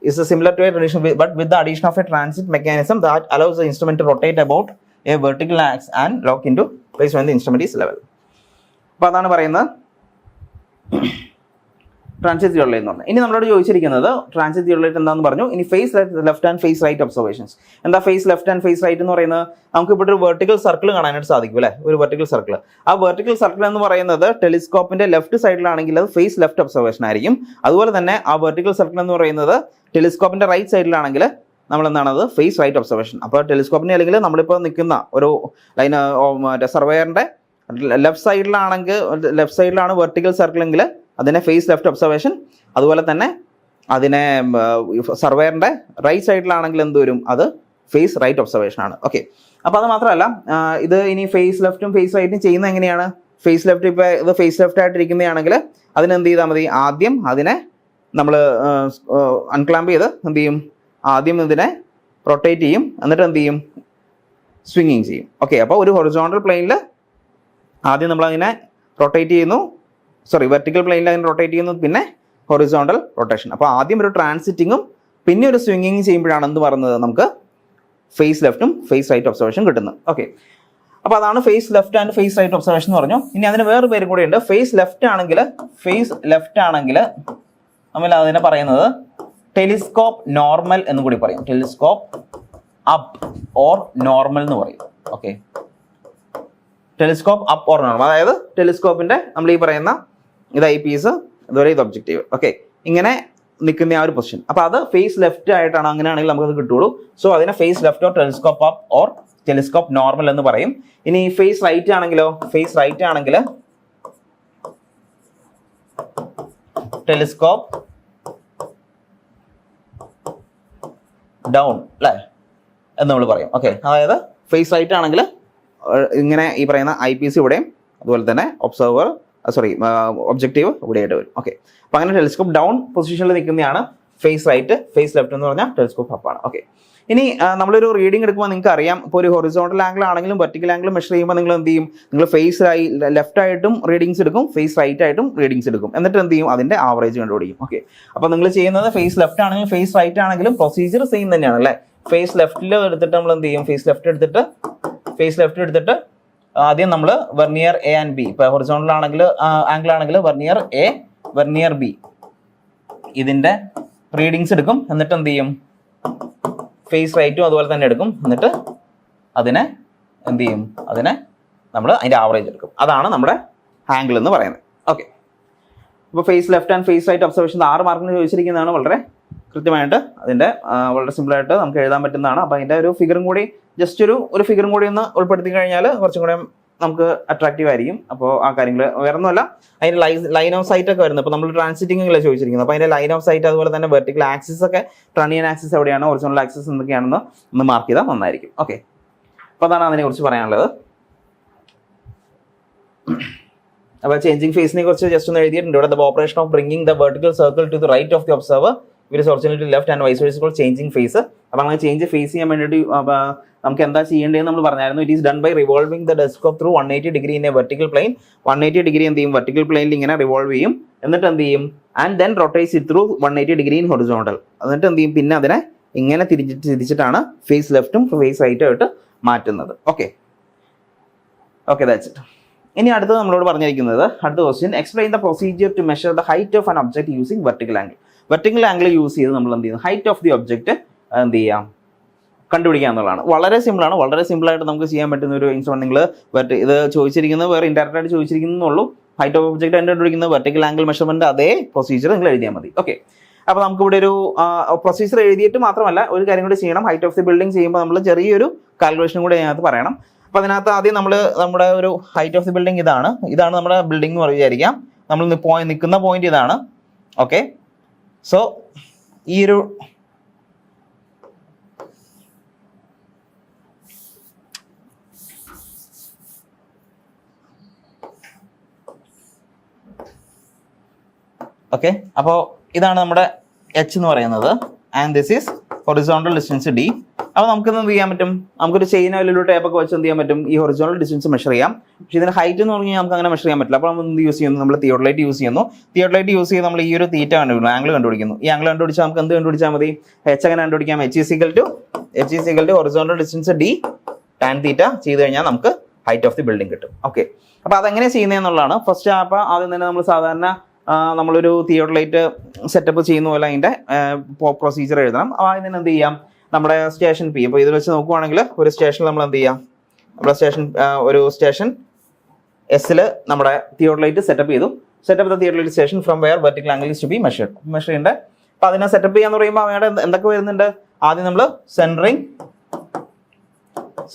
is similar to a traditional, but with the addition of a transit mechanism that allows the instrument to rotate about a vertical axis and lock into place when the instrument is level. അപ്പോൾ അതാണ് പറയുന്നത് ട്രാൻസിറ്റ് തിയോഡലൈറ്റ് എന്ന് പറഞ്ഞാൽ. ഇനി നമ്മളോട് ചോദിച്ചിരിക്കുന്നത് ട്രാൻസിറ്റ് തിയോഡലൈറ്റ് എന്താണെന്ന് പറഞ്ഞു. ഇനി face left and face right observations. എന്താ face left and face right എന്ന് പറയുന്നത്? നമുക്ക് ഇവിടെ ഒരു വെർട്ടിക്കൽ സർക്കിൾ കാണാനായിട്ട് സാധിക്കും അല്ലേ, ഒരു വെർട്ടിക്കൽ സർക്കിൾ. ആ വെർട്ടിക്കൽ സർക്കിൾ എന്ന് പറയുന്നത് ടെലിസ്കോപ്പിന്റെ ലെഫ്റ്റ് സൈഡിലാണെങ്കിൽ അത് ഫേസ് ലെഫ്റ്റ് ഒബ്സർവേഷൻ ആയിരിക്കും. അതുപോലെ തന്നെ ആ വെർട്ടിക്കൽ സർക്കിൾ എന്ന് പറയുന്നത് ടെലിസ്കോപ്പിന്റെ റൈറ്റ് സൈഡിലാണെങ്കിൽ നമ്മൾ എന്താണത് ഫേസ് റൈറ്റ് ഒബ്സർവേഷൻ. അപ്പോൾ ടെലിസ്കോപ്പിന്റെ അല്ലെങ്കിൽ നമ്മളിപ്പോൾ നിൽക്കുന്ന ഒരു ലൈൻ സർവേയറിന്റെ ലെഫ്റ്റ് സൈഡിലാണ് വെർട്ടിക്കൽ സർക്കിൾ എങ്കിൽ അതിനെ ഫേസ് ലെഫ്റ്റ് ഒബ്സർവേഷൻ. അതുപോലെ തന്നെ അതിനെ സർവേയറിന്റെ റൈറ്റ് സൈഡിലാണെങ്കിൽ എന്ത് വരും, അത് ഫേസ് റൈറ്റ് ഒബ്സർവേഷൻ ആണ്. ഓക്കെ, അപ്പോൾ അത് മാത്രമല്ല ഇത് ഇനി ഫേസ് ലെഫ്റ്റും ഫേസ് റൈറ്റും ചെയ്യുന്നത് എങ്ങനെയാണ്? ഫേസ് ലെഫ്റ്റ് ഇപ്പോൾ ഇത് ഫേസ് ലെഫ്റ്റ് ആയിട്ടിരിക്കുന്നതാണെങ്കിൽ അതിനെന്ത് ചെയ്താൽ മതി, ആദ്യം അതിനെ നമ്മൾ അൺക്ലാമ്പ് ചെയ്ത് എന്ത് ചെയ്യും, ആദ്യം ഇതിനെ റൊട്ടേറ്റ് ചെയ്യും, എന്നിട്ട് എന്ത് ചെയ്യും, സ്വിങ്ങിങ് ചെയ്യും. ഓക്കെ, അപ്പോൾ ഒരു ഹൊറിസോണ്ടൽ പ്ലെയിനിൽ ആദ്യം നമ്മൾ അതിനെ റൊട്ടേറ്റ് ചെയ്യുന്നു, വെർട്ടിക്കൽ പ്ലെയിനിൽ അതിനെ റൊട്ടേറ്റ് ചെയ്യുന്നു, പിന്നെ ഹൊറിസോണ്ടൽ റൊട്ടേഷൻ. അപ്പോൾ ആദ്യം ഒരു ട്രാൻസിറ്റിങ്ങും പിന്നെ ഒരു സ്വിങ്ങിങ് ചെയ്യുമ്പോഴാണ് എന്ത് പറയുന്നത്, നമുക്ക് ഫേസ് ലെഫ്റ്റും ഫേസ് റൈറ്റ് ഒബ്സർവേഷൻ കിട്ടുന്നത്. ഓക്കെ, അപ്പോൾ അതാണ് face left and face right observation എന്ന് പറഞ്ഞു. ഇനി അതിന് വേറെ പേരും കൂടെ ഉണ്ട്. ഫേസ് ലെഫ്റ്റ് ആണെങ്കിൽ നമ്മൾ അതിനെ പറയുന്നത് ടെലിസ്കോപ്പ് നോർമൽ എന്ന് കൂടി പറയും. ടെലിസ്കോപ്പ് അപ്പ് ഓർ നോർമൽ എന്ന് പറയും. Okay, telescope up or normal, അതായത് ടെലിസ്കോപ്പിന്റെ നമ്മൾ ഈ പറയുന്ന ഇത് IPS, അതുപോലെ ഇത് ഒബ്ജക്റ്റീവ്. ഓക്കെ, ഇങ്ങനെ നിൽക്കുന്ന ആ ഒരു പൊസിഷൻ. അപ്പോൾ അത് ഫേസ് ലെഫ്റ്റ് ആയിട്ടാണ്, അങ്ങനെയാണെങ്കിൽ നമുക്കത് കിട്ടുള്ളൂ. സോ അതിനെ face left or telescope up or telescope normal എന്ന് പറയും. ഇനി ഫേസ് റൈറ്റ് ആണെങ്കിലോ, ഫേസ് റൈറ്റ് ആണെങ്കിൽ ടെലിസ്കോപ്പ് ഡൗൺ അല്ലേ എന്ന് നമ്മൾ പറയും. ഓക്കെ, അതായത് ഫേസ് റൈറ്റ് ആണെങ്കിൽ ഇങ്ങനെ ഈ പറയുന്ന ഐ പീസ് ഇവിടെയും അതുപോലെ തന്നെ ഒബ്ജക്റ്റീവ് ഇവിടെ ആയിട്ട് വരും. ഓക്കെ, അപ്പോൾ അങ്ങനെ ടെലിസ്കോപ്പ് ഡൗൺ പൊസിഷനിൽ നിൽക്കുന്നതാണ് ഫേസ് റൈറ്റ്. ഫേസ് ലെഫ്റ്റ് എന്ന് പറഞ്ഞാൽ ടെലിസ്കോപ്പ് അപ്പ് ആണ്. ഓക്കെ, ഇനി നമ്മളൊരു റീഡിംഗ് എടുക്കുമ്പോൾ നിങ്ങൾക്ക് അറിയാം, ഇപ്പോൾ ഒരു ഹൊറിസോണ്ടൽ ആംഗിൾ ആണെങ്കിലും വെർട്ടിക്കൽ ആംഗിൾ മെഷർ ചെയ്യുമ്പോൾ നിങ്ങൾ എന്ത് ചെയ്യും, നിങ്ങൾ ഫേസ് ലെഫ്റ്റ് ആയിട്ടും റീഡിങ്സ് എടുക്കും, ഫേസ് റൈറ്റ് ആയിട്ടും റീഡിങ്സ് എടുക്കും. എന്നിട്ട് എന്ത് ചെയ്യും, അതിന്റെ ആവറേജ് കണ്ടുപിടിക്കും. ഓക്കെ, അപ്പോൾ നിങ്ങൾ ചെയ്യുന്നത് ഫേസ് ലെഫ്റ്റ് ആണെങ്കിലും ഫേസ് റൈറ്റ് ആണെങ്കിലും പ്രൊസീജിയർ സെയിം തന്നെയാണ് അല്ലേ. ഫേസ് ലെഫ്റ്റിൽ എടുത്തിട്ട് നമ്മൾ എന്ത് ചെയ്യും, ഫേസ് ലെഫ്റ്റ് എടുത്തിട്ട് ആദ്യം നമ്മൾ വെർനിയർ എ ആൻഡ് ബി, ഇപ്പോൾ ഹൊറിസോണ്ടൽ ആണെങ്കിൽ ആംഗിൾ ആണെങ്കിൽ വെർനിയർ എ വെർനിയർ ബി ഇതിന്റെ റീഡിങ്സ് എടുക്കും. എന്നിട്ട് എന്ത് ചെയ്യും, ഫേസ് റൈറ്റും അതുപോലെ തന്നെ എടുക്കും. എന്നിട്ട് അതിനെ എന്ത് ചെയ്യും, അതിനെ നമ്മൾ അതിൻ്റെ ആവറേജ് എടുക്കും. അതാണ് നമ്മുടെ ആംഗിൾ എന്ന് പറയുന്നത്. ഓക്കെ, അപ്പോൾ face left and face right observation 6 മാർക്കിന് ചോദിച്ചിരിക്കുന്നതാണ്. വളരെ കൃത്യമായിട്ട് അതിൻ്റെ വളരെ സിമ്പിളായിട്ട് നമുക്ക് എഴുതാൻ പറ്റുന്നതാണ്. അപ്പോൾ അതിൻ്റെ ഒരു ഫിഗറും കൂടി ജസ്റ്റ് ഒരു ഫിഗറും കൂടി ഒന്ന് ഉൾപ്പെടുത്തി കഴിഞ്ഞാൽ കുറച്ചും കൂടെ നമുക്ക് അട്രാക്റ്റീവ് ആയിരിക്കും. അപ്പോൾ ആ കാര്യങ്ങൾ വേറെ ഒന്നുമല്ല, അതിൻ്റെ ലൈൻ ഓഫ് സൈറ്റ് ഒക്കെ വരുന്നത്. ഇപ്പോൾ നമ്മൾ ട്രാൻസിറ്റിംഗിലെ ചോദിച്ചിരിക്കുന്നത്. അപ്പോൾ അതിൻ്റെ ലൈൻ ഓഫ് സൈറ്റ് അതുപോലെ തന്നെ വെർട്ടിക്കൽ ആക്സിസ് ഒക്കെ, ട്രണിയൻ ആക്സിസ് എവിടെയാണ്, ഒറിജിനൽ ആക്സിസ് എന്തൊക്കെയാണെന്ന് ഒന്ന് മാർക്ക് ചെയ്താൽ നന്നായിരിക്കും. ഓക്കെ, അപ്പോൾ അതാണ് അതിനെക്കുറിച്ച് പറയാനുള്ളത്. അപ്പോൾ ചേഞ്ചിങ് ഫേസിനെ കുറിച്ച് ജസ്റ്റ് ഒന്ന് എഴുതിയിട്ടുണ്ട് ഇവിടെ. The operation of bringing the vertical circle to the right of the observer with original to left and vice versa changing face. അപ്പോൾ അങ്ങനെ ചേഞ്ച് ഫേസ് ചെയ്യാൻ വേണ്ടിയിട്ട് നമുക്ക് എന്താ ചെയ്യേണ്ടതെന്ന് നമ്മൾ പറഞ്ഞായിരുന്നു. It is done by revolving the telescope through 180 degree in a vertical plane. 180 degree എന്ത് ചെയ്യും, വെർട്ടിക്കൽ പ്ലെയിനിൽ ഇങ്ങനെ റിവോൾവ് ചെയ്യും. എന്നിട്ട് എന്ത് ചെയ്യും, and then rotates it through 180 degree in horizontal. എന്നിട്ട് എന്ത് ചെയ്യും, പിന്നെ അതിനെ ഇങ്ങനെ തിരിച്ചിട്ടാണ് ഫേസ് ലെഫ്റ്റും ഫേസ് റൈറ്റും ആയിട്ട് മാറ്റുന്നത്. Okay, that's it. ഇനി അടുത്തത് നമ്മളോട് പറഞ്ഞിരിക്കുന്നത്, അടുത്ത question, explain the procedure to measure the height of an object using vertical angle. Vertical angle use ചെയ്ത് നമ്മൾ എന്ത് ചെയ്യുന്നു, ഹൈറ്റ് ഓഫ് ദി ഒബ്ജക്ട് എന്ത് ചെയ്യാം, കണ്ടുപിടിക്കുക എന്നുള്ളതാണ്. വളരെ സിമ്പിളാണ്. വളരെ സിമ്പിളായിട്ട് നമുക്ക് ചെയ്യാൻ പറ്റുന്ന ഒരു ഇൻസ്ട്രുമെന്റ്. നിങ്ങൾ ഇത് ചോദിച്ചിരിക്കുന്നത് വേറെ ഇൻഡയറക്റ്റ് ആയിട്ട് ചോദിച്ചിരിക്കുന്നുള്ളൂ. ഹൈറ്റ് ഓഫ് ഒബ്ജക്ട് കണ്ടുപിടിക്കുന്നത് വെർട്ടിക്കൽ ആംഗിൾ മെഷർമെന്റ് അതേ പ്രൊസീജിയർ നിങ്ങൾ എഴുതിയാൽ മതി. ഓക്കെ, അപ്പോൾ നമുക്കിവിടെ ഒരു പ്രൊസീജിയർ എഴുതിയിട്ട് മാത്രമല്ല ഒരു കാര്യം കൂടി ചെയ്യണം. ഹൈറ്റ് ഓഫ് ദി ബിൽഡിംഗ് ചെയ്യുമ്പോൾ നമ്മൾ ചെറിയൊരു കാൽക്കുലേഷൻ കൂടി അതിനകത്ത് പറയണം. അപ്പോൾ അതിനകത്ത് ആദ്യം നമ്മൾ നമ്മുടെ ഒരു ഹൈറ്റ് ഓഫ് ദി ബിൽഡിംഗ് ഇതാണ് നമ്മുടെ ബിൽഡിംഗ് എന്ന് വിചാരിക്കാം. നമ്മൾ നിൽക്കുന്ന പോയിന്റ് ഇതാണ്. ഓക്കെ, സോ ഈ ഒരു ഓക്കെ, അപ്പോൾ ഇതാണ് നമ്മുടെ എച്ച് എന്ന് പറയുന്നത്. And this is horizontal distance D. അപ്പോൾ നമുക്ക് എന്ത് ചെയ്യാൻ പറ്റും, നമുക്കൊരു ചെയിനോ അല്ലെങ്കിൽ ഒരു ടേപ്പൊക്കെ വെച്ച് എന്ത് ചെയ്യാൻ പറ്റും, ഈ ഹൊറിസോണ്ടൽ ഡിസ്റ്റൻസ് മെഷർ ചെയ്യാം. പക്ഷേ ഇതിന് ഹൈറ്റ് എന്ന് പറഞ്ഞാൽ നമുക്ക് അങ്ങനെ മെഷർ ചെയ്യാൻ പറ്റില്ല. അപ്പോൾ നമ്മൾ എന്ത് യൂസ് ചെയ്യുന്നു, നമ്മൾ തിയോഡലൈറ്റ് യൂസ് ചെയ്യുന്നു. തിയോഡലൈറ്റ് യൂസ് ചെയ്ത് നമ്മൾ ഈ ഒരു തീറ്റ കണ്ടുപിടിക്കുന്നു, ആംഗിൾ കണ്ടുപിടിക്കുന്നു. ഈ ആംഗിൾ കണ്ടുപിടിച്ചാൽ നമുക്ക് എന്ത് കണ്ടുപിടിച്ചാൽ മതി, എച്ച് അങ്ങനെ കണ്ടുപിടിക്കാം. H is equal to horizontal distance D tan theta ചെയ്ത് കഴിഞ്ഞാൽ നമുക്ക് ഹൈറ്റ് ഓഫ് ദി ബിൽഡിംഗ് കിട്ടും. ഓക്കെ, അപ്പോൾ അതെങ്ങനെ ചെയ്യുന്നതെന്നുള്ളതാണ് ഫസ്റ്റ്. അപ്പോൾ ആദ്യം തന്നെ നമ്മൾ സാധാരണ നമ്മളൊരു തിയോഡലൈറ്റ് സെറ്റപ്പ് ചെയ്യുന്ന പോലെ അതിൻ്റെ പ്രൊസീജിയർ എഴുതണം. അപ്പോൾ അതിന് എന്ത് ചെയ്യാം, നമ്മുടെ സ്റ്റേഷൻ പി. അപ്പോൾ ഇതിൽ വെച്ച് നോക്കുവാണെങ്കിൽ ഒരു സ്റ്റേഷനിൽ നമ്മൾ എന്ത് ചെയ്യാം, നമ്മുടെ സ്റ്റേഷൻ എസ്സിൽ നമ്മുടെ തിയോഡലൈറ്റ് സെറ്റപ്പ് ചെയ്തു. Setup the theodolite station from where vertical angle is to be measure ചെയ്യേണ്ടത്. അപ്പോൾ അതിനെ സെറ്റപ്പ് ചെയ്യാന്ന് പറയുമ്പോൾ അവയുടെ എന്തൊക്കെ വരുന്നുണ്ട്, ആദ്യം നമ്മൾ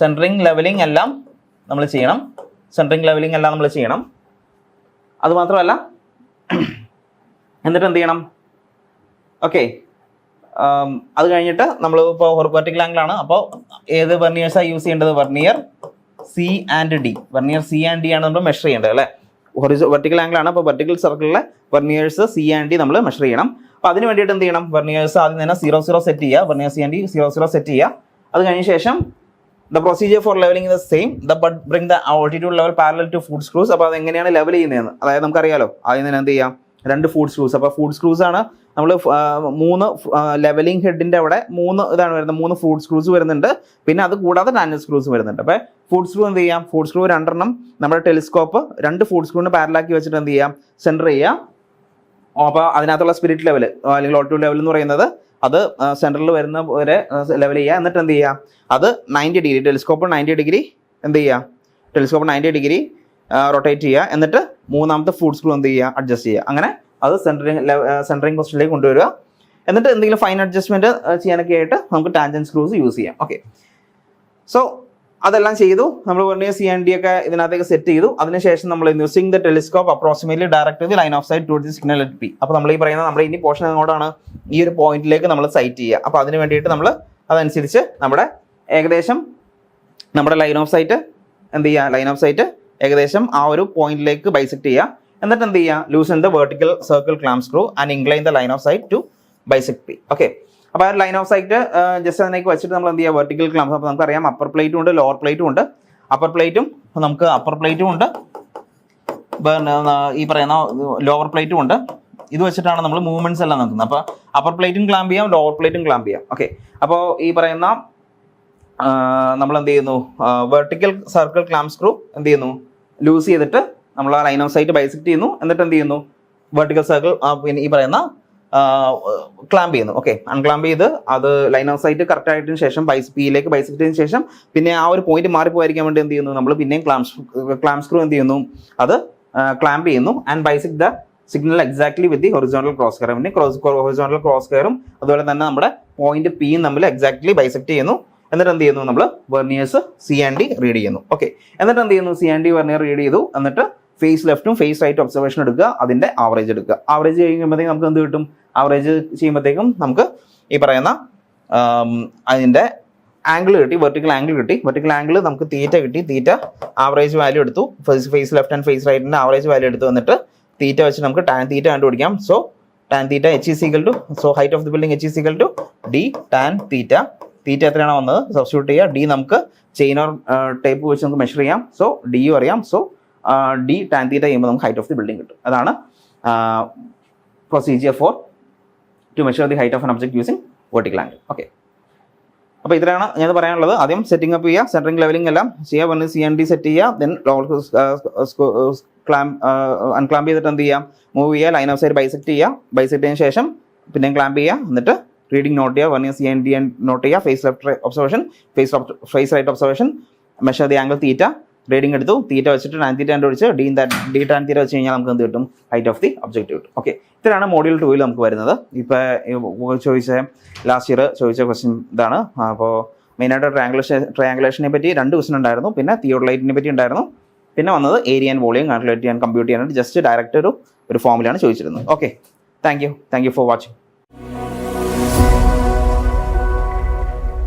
സെൻറ്ററിങ് ലെവലിംഗ് എല്ലാം നമ്മൾ ചെയ്യണം. അതുമാത്രമല്ല എന്നിട്ട് എന്ത് ചെയ്യണം, ഓക്കെ, അത് കഴിഞ്ഞിട്ട് നമ്മൾ ഇപ്പോൾ വെർട്ടിക്കൽ ആംഗിൾ ആണ്. അപ്പോൾ ഏത് വെർണിയേഴ്സാണ് യൂസ് ചെയ്യേണ്ടത്, വെർണിയർ സി ആൻഡ് ഡി ആണ് നമ്മൾ മെഷർ ചെയ്യേണ്ടത് അല്ലേ. വെർട്ടിക്കൽ ആംഗിൾ ആണ്. അപ്പോൾ വെർട്ടിക്കൽ സർക്കിളിലെ വെർണിയേഴ്സ് സി ആൻഡ് ഡി നമ്മൾ മെഷർ ചെയ്യണം. അപ്പോൾ അതിന് വേണ്ടിയിട്ട് എന്ത് ചെയ്യണം, വെർണിയേഴ്സ് ആദ്യം തന്നെ 0 സെറ്റ് ചെയ്യുക, vernier C and D 0 set ചെയ്യുക. അത് കഴിഞ്ഞ ശേഷം the procedure for levelling the same, but bring the altitude level parallel to foot screws. അപ്പോൾ അതെങ്ങനെയാണ് ലെവൽ ചെയ്യുന്നതെന്ന്, അതായത് നമുക്കറിയാലോ. ആദ്യം തന്നെ എന്ത് ചെയ്യാം, 2 ഫുഡ് സ്ക്രൂസ്. അപ്പോൾ ഫുഡ് സ്ക്രൂസ് ആണ് നമ്മൾ 3 ലെവലിംഗ് ഹെഡിൻ്റെ അവിടെ 3 ഇതാണ് വരുന്നത്, 3 ഫുഡ് സ്ക്രൂസ് വരുന്നുണ്ട്. പിന്നെ അത് കൂടാതെ ടാൻജൻ സ്ക്രൂസ് വരുന്നുണ്ട്. അപ്പോൾ ഫുഡ് സ്ക്രൂ എന്ത് ചെയ്യാം, ഫുഡ് സ്ക്രൂ 2 നമ്മുടെ ടെലിസ്കോപ്പ് 2 ഫുഡ് സ്ക്രൂവിന് പാരലാക്കി വെച്ചിട്ട് എന്ത് ചെയ്യാം, സെൻറ്റർ ചെയ്യാം. അപ്പോൾ അതിനകത്തുള്ള സ്പിരിറ്റ് ലെവൽ അല്ലെങ്കിൽ ഓൾട്ടിറ്റ്യൂഡ് ലെവൽ എന്ന് പറയുന്നത് അത് സെൻറ്ററിൽ വരുന്ന വരെ ലെവൽ ചെയ്യുക. എന്നിട്ട് എന്ത് ചെയ്യുക, അത് 90 ഡിഗ്രി ടെലിസ്കോപ്പ് 90 ഡിഗ്രി എന്ത് ചെയ്യുക, ടെലിസ്കോപ്പ് 90 ഡിഗ്രി റൊട്ടേറ്റ് ചെയ്യുക. എന്നിട്ട് 3ാമത്തെ ഫുഡ് സ്ക്രൂ എന്ത് ചെയ്യുക, അഡ്ജസ്റ്റ് ചെയ്യുക. അങ്ങനെ അത് സെൻറ്ററിങ് പൊസിഷനിലേക്ക് കൊണ്ടുവരിക. എന്നിട്ട് എന്തെങ്കിലും ഫൈൻ അഡ്ജസ്റ്റ്മെന്റ് ചെയ്യാനൊക്കെ ആയിട്ട് നമുക്ക് ടാൻജന്റ് സ്ക്രൂസ് യൂസ് ചെയ്യാം. ഓക്കെ, സോ അതെല്ലാം ചെയ്തു. നമ്മൾ പറഞ്ഞ CND ഒക്കെ ഇതിനകത്തേക്ക് സെറ്റ് ചെയ്തു. അതിനുശേഷം നമ്മൾ using the telescope approximately direct the line of sight to the signal at P. അപ്പോൾ നമ്മൾ ഈ പറയുന്ന നമ്മുടെ ഇനി പോർഷൻ അങ്ങോട്ടാണ് ഈ ഒരു പോയിന്റിലേക്ക് നമ്മൾ സൈറ്റ് ചെയ്യുക. അപ്പോൾ അതിന് വേണ്ടിയിട്ട് നമ്മൾ അതനുസരിച്ച് നമ്മുടെ ഏകദേശം നമ്മുടെ ലൈൻ ഓഫ് സൈറ്റ് എന്ത് ചെയ്യുക, ലൈൻ ഓഫ് സൈറ്റ് ഏകദേശം ആ ഒരു പോയിന്റിലേക്ക് ബൈസെക്ട് ചെയ്യുക. എന്നിട്ട് എന്ത് ചെയ്യുക, loosen the vertical circle clamp screw and incline the line of sight to bisect P. Okay, അപ്പോൾ ആ ലൈൻ ഓഫ് സൈറ്റ് ജസ്റ്റ് അതിലേക്ക് വെച്ചിട്ട് നമ്മൾ എന്ത് ചെയ്യുക, വെർട്ടിക്കൽ ക്ലാമ്പ്. അപ്പോൾ നമുക്കറിയാം അപ്പർ പ്ലേറ്റും ഉണ്ട് ലോവർ പ്ലേറ്റും ഉണ്ട്. അപ്പർ പ്ലേറ്റും നമുക്ക് അപ്പർ പ്ലേറ്റും ഉണ്ട്, ഈ പറയുന്ന ലോവർ പ്ലേറ്റും ഉണ്ട്. ഇത് വെച്ചിട്ടാണ് നമ്മൾ മൂവ്മെന്റ്സ് എല്ലാം നോക്കുന്നത്. അപ്പോൾ അപ്പർ പ്ലേറ്റും ക്ലാമ്പ് ചെയ്യാം, ലോവർ പ്ലേറ്റും ക്ലാമ്പ് ചെയ്യാം. ഓക്കെ, അപ്പോൾ ഈ പറയുന്ന നമ്മൾ എന്ത് ചെയ്യുന്നു, വെർട്ടിക്കൽ സർക്കിൾ ക്ലാമ്പ് സ്ക്രൂ എന്ത് ചെയ്യുന്നു, ലൂസ് ചെയ്തിട്ട് നമ്മൾ ആ ലൈൻ ഓഫ് സൈറ്റ് ബൈസെക്ട് ചെയ്യുന്നു. എന്നിട്ട് എന്ത് ചെയ്യുന്നു, വെർട്ടിക്കൽ സർക്കിൾ പിന്നെ ഈ പറയുന്ന ക്ലാമ്പ് ചെയ്യുന്നു. ഓക്കെ, അൺക്ലാമ്പ് ചെയ്ത് അത് ലൈൻ ഓഫ് സൈറ്റ് കറക്റ്റ് ആയതിനു ശേഷം Pയിലേക്ക് ബൈസെക്ട് ചെയ്തതിനു ശേഷം പിന്നെ ആ ഒരു പോയിന്റ് മാറിപ്പോയിരിക്കാൻ വേണ്ടി എന്ത് ചെയ്യുന്നു, നമ്മൾ പിന്നെയും ക്ലാമ്പ് സ്ക്രൂ എന്ത് ചെയ്യുന്നു, അത് ക്ലാമ്പ് ചെയ്യുന്നു and bisect the signal exactly with the horizontal cross care. പിന്നെ ഹൊറിസോണ്ടൽ ക്രോസ് കെയറും അതുപോലെ തന്നെ നമ്മുടെ പോയിന്റ് Pയും തമ്മിൽ എക്സാക്ട്ലി ബൈസെക്ട് ചെയ്യുന്നു. എന്നിട്ട് എന്ത് ചെയ്യുന്നു, നമ്മൾ വെർനിയേഴ്സ് CND റീഡ് ചെയ്യുന്നു. ഓക്കെ, എന്നിട്ട് എന്ത് ചെയ്യുന്നു, CND വെർനിയർ റീഡ് ചെയ്തു. എന്നിട്ട് ഫേസ് ലെഫ്റ്റും ഫേസ് റൈറ്റും ഒബ്സർവേഷൻ എടുക്കുക, അതിന്റെ ആവറേജ് എടുക്കുക. ആവറേജ് ചെയ്യുമ്പോഴത്തേക്കും നമുക്ക് എന്ത് കിട്ടും, ആവറേജ് ചെയ്യുമ്പോഴത്തേക്കും നമുക്ക് ഈ പറയുന്ന അതിന്റെ ആംഗിൾ കിട്ടി, വെർട്ടിക്കൽ ആംഗിൾ കിട്ടി. വെർട്ടിക്കൽ ആംഗിൾ നമുക്ക് തീറ്റ കിട്ടി. തീറ്റ ആവറേജ് വാല്യൂ എടുത്തു, ഫേസ് ലെഫ്റ്റ് ആൻഡ് ഫേസ് റൈറ്റിന്റെ ആവറേജ് വാല്യൂ എടുത്തു. എന്നിട്ട് തീറ്റ വെച്ച് നമുക്ക് ടാൻ തീറ്റ കണ്ടുപിടിക്കാം. So tan theta H is equal to, so height of the building H is equal to D tan theta. Theta എത്രയാണോ വന്നത് സബ്സ്റ്റിറ്റ്യൂട്ട് ചെയ്യുക. D നമുക്ക് ചെയിൻ ഓർ ടേപ്പ് വെച്ച് നമുക്ക് മെഷർ ചെയ്യാം. സോ D അറിയാം. സോ D ടാൻ തീറ്റ ചെയ്യുമ്പോൾ നമുക്ക് ഹൈറ്റ് ഓഫ് ദി ബിൽഡിംഗ് കിട്ടും. അതാണ് procedure for to measure the height of an object using vertical angle. Okay, അപ്പോൾ ഇത്രയാണ് ഞാൻ പറയാനുള്ളത്. ആദ്യം സെറ്റിംഗ് അപ്പ് ചെയ്യുക, സെൻറ്ററിംഗ് ലെവലിംഗ് എല്ലാം ചെയ്യുക, പിന്നെ CND സെറ്റ് ചെയ്യുക, ദെൻ അൺക്ലാമ്പ് ചെയ്തിട്ട് എന്ത് ചെയ്യാം, മൂവ് ചെയ്യുക, ലൈൻ ഓഫ് സൈറ്റ് ബൈസെക്ട് ചെയ്യുക. ബൈസെക്ട് ചെയ്തതിന് ശേഷം പിന്നെ ക്ലാമ്പ് ചെയ്യുക. എന്നിട്ട് റീഡിംഗ് നോട്ട് ചെയ്യുക, വെർനിയർ CND നോട്ട് ചെയ്യുക, face left observation, face right observation, measure the angle theta, reading എടുത്തു. തീറ്റ വെച്ചിട്ട് ടാൻ തീറ്റ കണ്ടുപിടിച്ച് D ടാൻ തീറ്റ വെച്ച് കഴിഞ്ഞാൽ നമുക്ക് എന്ത് കിട്ടും, ഹൈറ്റ് ഓഫ് ദി ഒബ്ജക്റ്റ് കിട്ടും. ഓക്കെ, ഇത്രയാണ് മോഡ്യൂൾ 2 നമുക്ക് വരുന്നത്. ഇപ്പോൾ ചോദിച്ച ലാസ്റ്റ് ഇയർ ചോദിച്ച ക്വസ്റ്റ്യൻ ഇതാണ്. അപ്പോൾ മെയിനായിട്ട് ട്രയാങ്കുലേഷനെ പറ്റി 2 ക്വസ്റ്റ്യൻ ഉണ്ടായിരുന്നു. പിന്നെ തിയോഡലൈറ്റിനെ പറ്റി ഉണ്ടായിരുന്നു. പിന്നെ വന്നത് ഏരിയ ആൻഡ് വോളിയം കാൽക്കുലേറ്റ് ചെയ്യാൻ കമ്പ്യൂട്ട് ചെയ്യാനായിട്ട് ജസ്റ്റ് ഡയറക്റ്റ് ഒരു ഫോമിലാണ് ചോദിച്ചിരുന്നത്. Okay, thank you for watching.